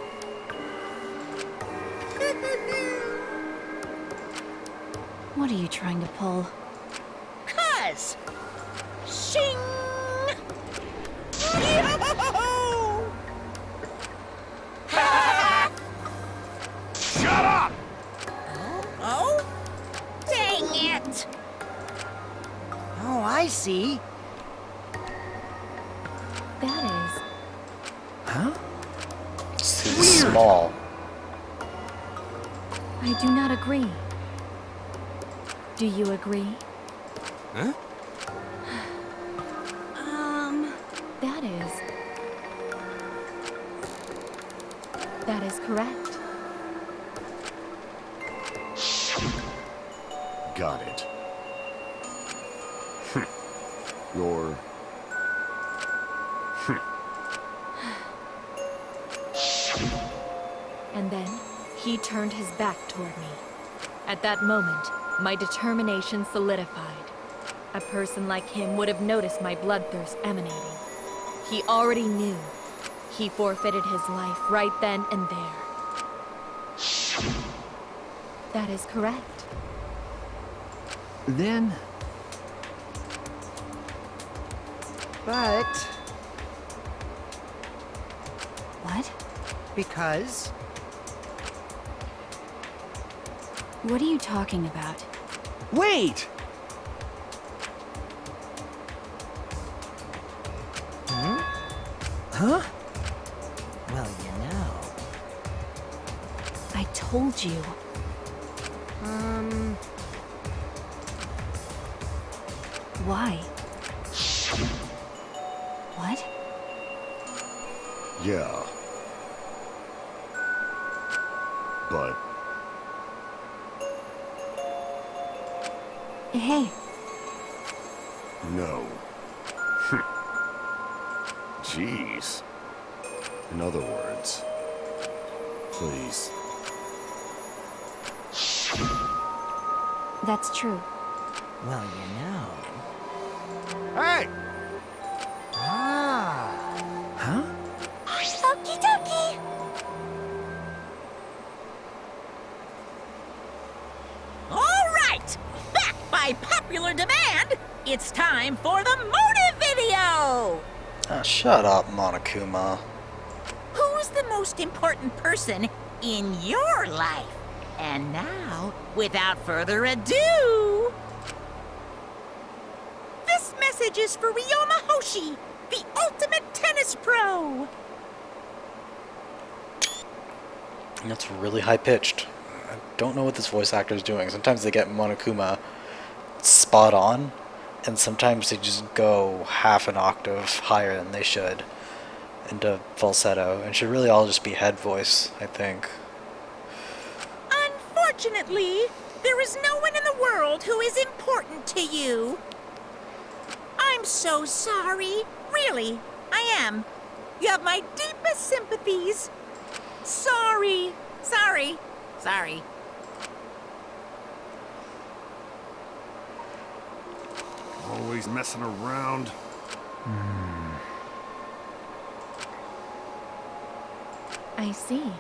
Speaker 15: What are you trying to pull?
Speaker 17: 'Cause. Shing! Yo!
Speaker 3: Shut up!
Speaker 17: Oh? Dang it!
Speaker 2: Oh, I see.
Speaker 6: That is.
Speaker 4: Huh?
Speaker 1: It's too small.
Speaker 6: I do not agree. Do you agree?
Speaker 13: Huh?
Speaker 6: That is. That is correct.
Speaker 18: Got it. You're...
Speaker 6: And then he turned his back toward me. At that moment, my determination solidified. A person like him would have noticed my bloodthirst emanating. He already knew. He forfeited his life right then and there. That is correct.
Speaker 4: Then...
Speaker 2: But...
Speaker 15: What?
Speaker 2: Because...
Speaker 15: What are you talking about?
Speaker 4: Wait! Huh?
Speaker 2: Well, you know...
Speaker 15: I told you. Why? What?
Speaker 18: Yeah. But...
Speaker 15: Hey,
Speaker 18: no. Jeez. In other words, please.
Speaker 15: that's true.
Speaker 2: Well, you know...
Speaker 3: Hey!
Speaker 2: Ah...
Speaker 4: Huh?
Speaker 10: Okie dokie!
Speaker 17: All right! Back by popular demand, it's time for the motive video!
Speaker 1: Shut up, Monokuma.
Speaker 17: Who's the most important person in your life? And now, without further ado... This message is for Ryoma Hoshi, the ultimate tennis pro!
Speaker 1: That's really high-pitched. I don't know what this voice actor is doing. Sometimes they get Monokuma spot on, and sometimes they just go half an octave higher than they should into falsetto. And should really all just be head voice, I think.
Speaker 17: Unfortunately, there is no one in the world who is important to you. I'm so sorry. Really, I am. You have my deepest sympathies. Sorry. Sorry. Sorry.
Speaker 3: Always messing around.
Speaker 6: I see.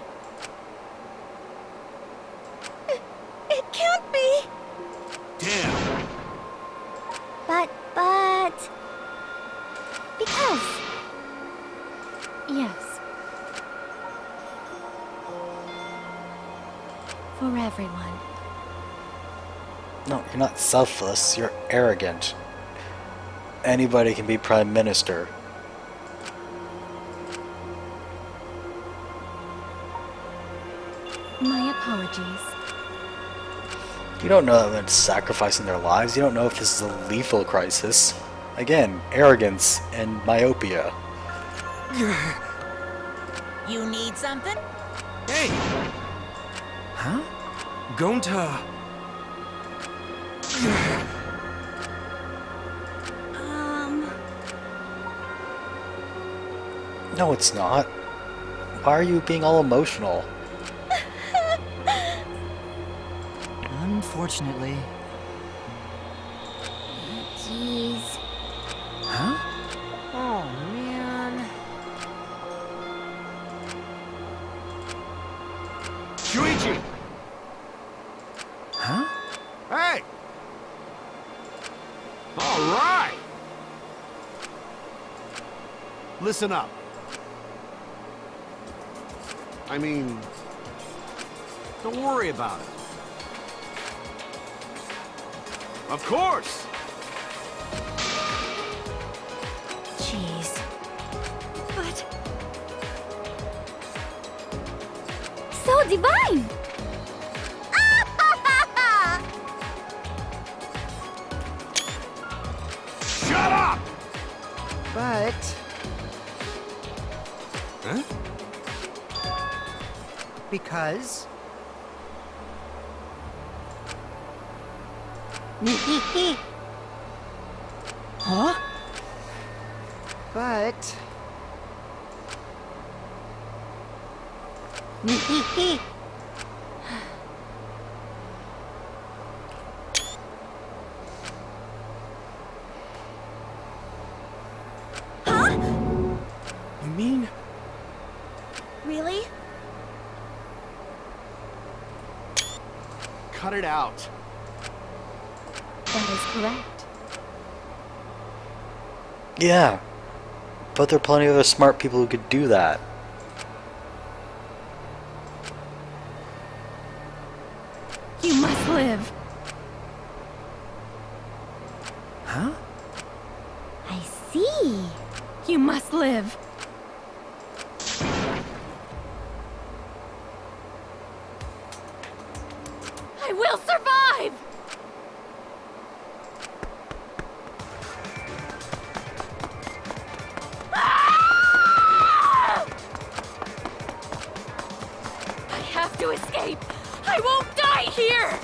Speaker 10: It can't be!
Speaker 3: Damn!
Speaker 14: But... Because...
Speaker 6: Yes. For everyone.
Speaker 1: No, you're not selfless. You're arrogant. Anybody can be prime minister.
Speaker 6: My apologies.
Speaker 1: You don't know that meant sacrificing their lives. You don't know if this is a lethal crisis. Again, arrogance and myopia.
Speaker 17: You need something?
Speaker 13: Hey! Huh? Gonta.
Speaker 1: No, it's not. Why are you being all emotional?
Speaker 9: Unfortunately.
Speaker 14: Jeez.
Speaker 4: Huh?
Speaker 2: Oh, man.
Speaker 3: Shuichi!
Speaker 4: Huh?
Speaker 3: Hey! Listen up. I mean, don't worry about it. Of course!
Speaker 15: Jeez.
Speaker 14: But... so divine!
Speaker 3: Shut up!
Speaker 2: But...
Speaker 3: Huh?
Speaker 2: Because...
Speaker 7: Huh?
Speaker 2: But...
Speaker 3: You mean?
Speaker 5: Really?
Speaker 3: Cut it out.
Speaker 6: That is correct.
Speaker 1: Yeah. But there are plenty of other smart people who could do that.
Speaker 6: You must live.
Speaker 7: Huh?
Speaker 14: I see.
Speaker 6: You must live. I will survive! Ah! I have to escape. I won't die here.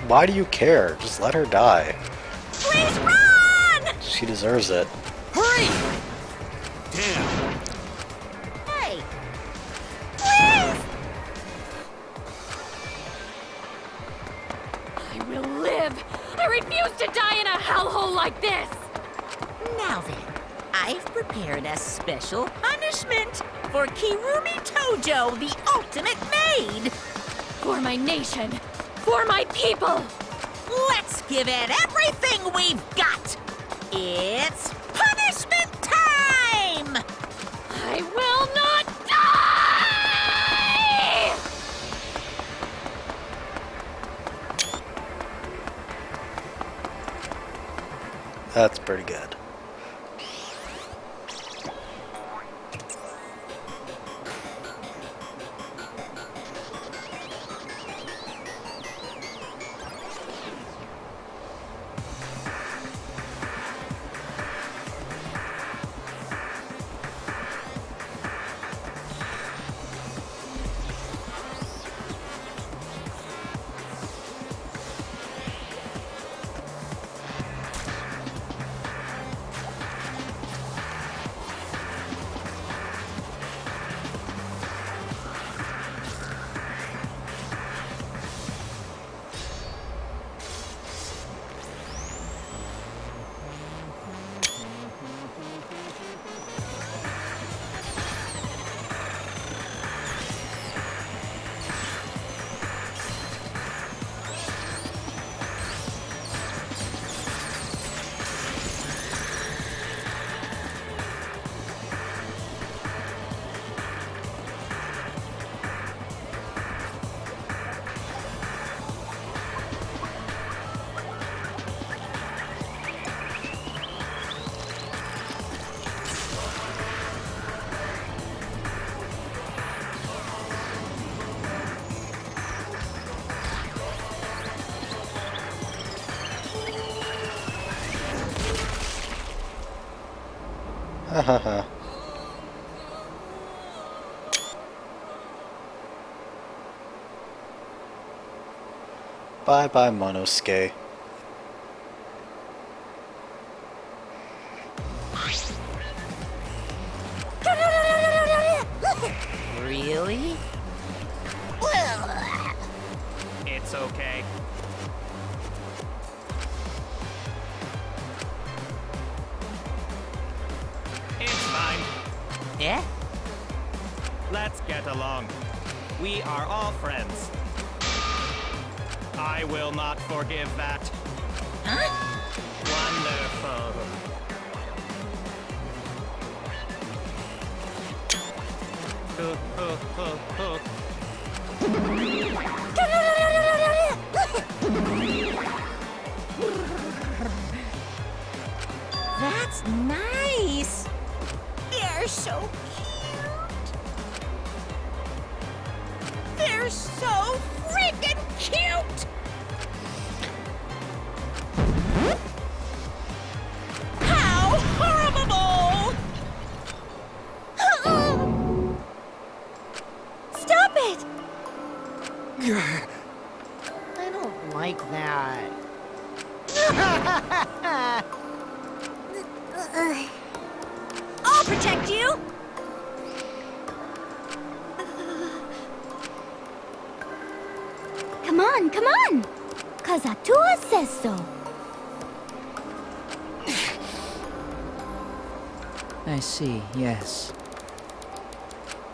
Speaker 1: Why do you care? Just let her die.
Speaker 5: Please run!
Speaker 1: She deserves it.
Speaker 5: Hurry!
Speaker 3: Damn.
Speaker 5: Hey! Please!
Speaker 6: I will live. I refuse to die in a hellhole like this.
Speaker 17: Now then, I've prepared a special punishment for Kirumi Tojo, the ultimate maid.
Speaker 6: For my nation. For my people.
Speaker 17: Let's give it everything we've got. It's punishment time!
Speaker 6: I will not die!
Speaker 1: That's pretty good. Hahaha. Bye bye, Monosuke.
Speaker 17: Really?
Speaker 11: It's okay.
Speaker 17: Eh?
Speaker 11: Let's get along. We are all friends. I will not forgive that.
Speaker 17: Huh?
Speaker 11: Wonderful.
Speaker 17: That's nice. They're so cute. They're so freaking cute. How horrible!
Speaker 10: Stop it!
Speaker 2: I don't like that.
Speaker 5: I'll protect you!
Speaker 14: Come on, come on! Kazatua says so.
Speaker 7: I see, yes.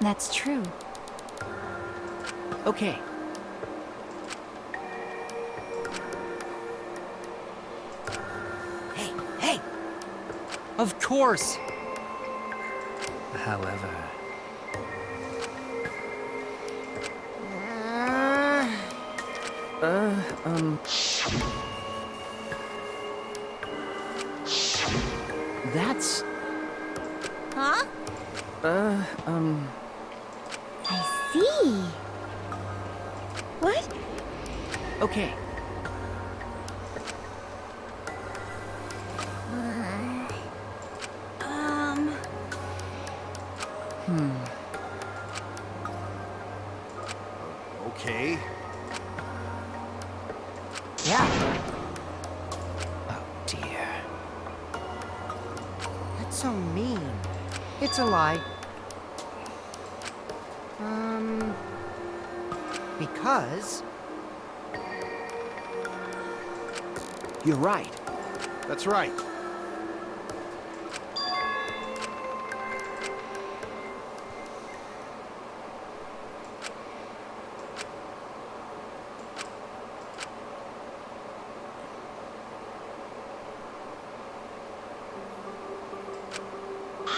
Speaker 15: That's true.
Speaker 7: Okay.
Speaker 9: Hey, hey! Of course!
Speaker 7: However... That's...
Speaker 10: Huh?
Speaker 14: I see.
Speaker 10: What?
Speaker 7: Okay.
Speaker 3: Okay.
Speaker 2: Yeah,
Speaker 7: Oh dear.
Speaker 2: that's so mean. It's a lie. Because...
Speaker 4: You're right.
Speaker 3: That's right.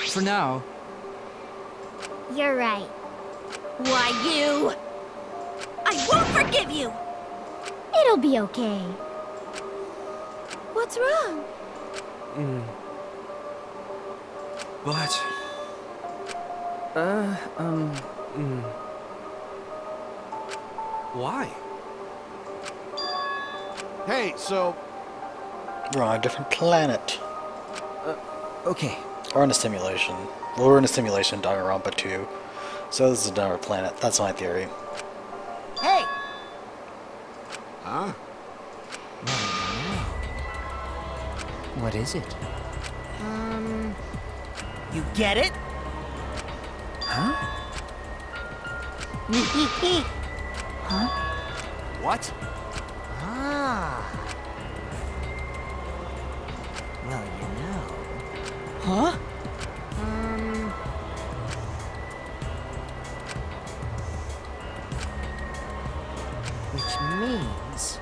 Speaker 9: For now,
Speaker 14: You're right.
Speaker 5: Why, you! I won't forgive you!
Speaker 14: It'll be okay.
Speaker 5: What's wrong?
Speaker 13: But why?
Speaker 3: Hey, so
Speaker 1: We're on a different planet.
Speaker 4: Okay.
Speaker 1: We're in a simulation. Well, we're in a simulation, Danganronpa 2. So this is another planet. That's my theory.
Speaker 2: Hey!
Speaker 3: huh?
Speaker 9: what is it?
Speaker 2: You get it?
Speaker 7: Huh?
Speaker 3: What?
Speaker 2: Ah. Well, you know.
Speaker 7: Huh?
Speaker 2: Which means...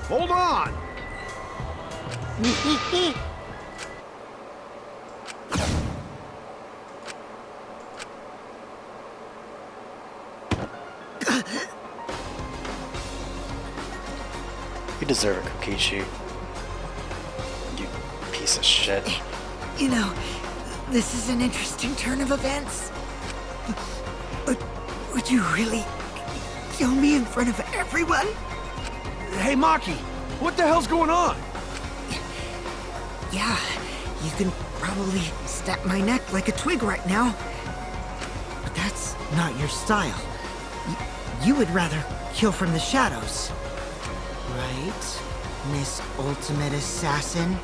Speaker 3: Hold on!
Speaker 1: You deserve it, Kokichi. You piece of shit.
Speaker 2: You know, this is an interesting turn of events. Would you really kill me in front of everyone?
Speaker 3: Hey, Maki! What the hell's going on?
Speaker 2: Yeah, you can probably snap my neck like a twig right now. But that's not your style. You would rather kill from the shadows. Right, Miss Ultimate Assassin?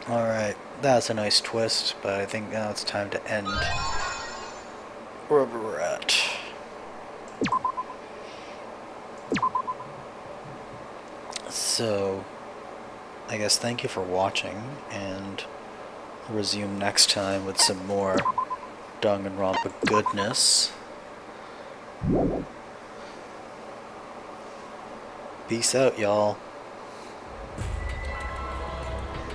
Speaker 1: Alright, that's a nice twist, but I think now it's time to end wherever we're at. So, I guess thank you for watching, and I'll resume next time with some more Danganronpa goodness. Peace out, y'all.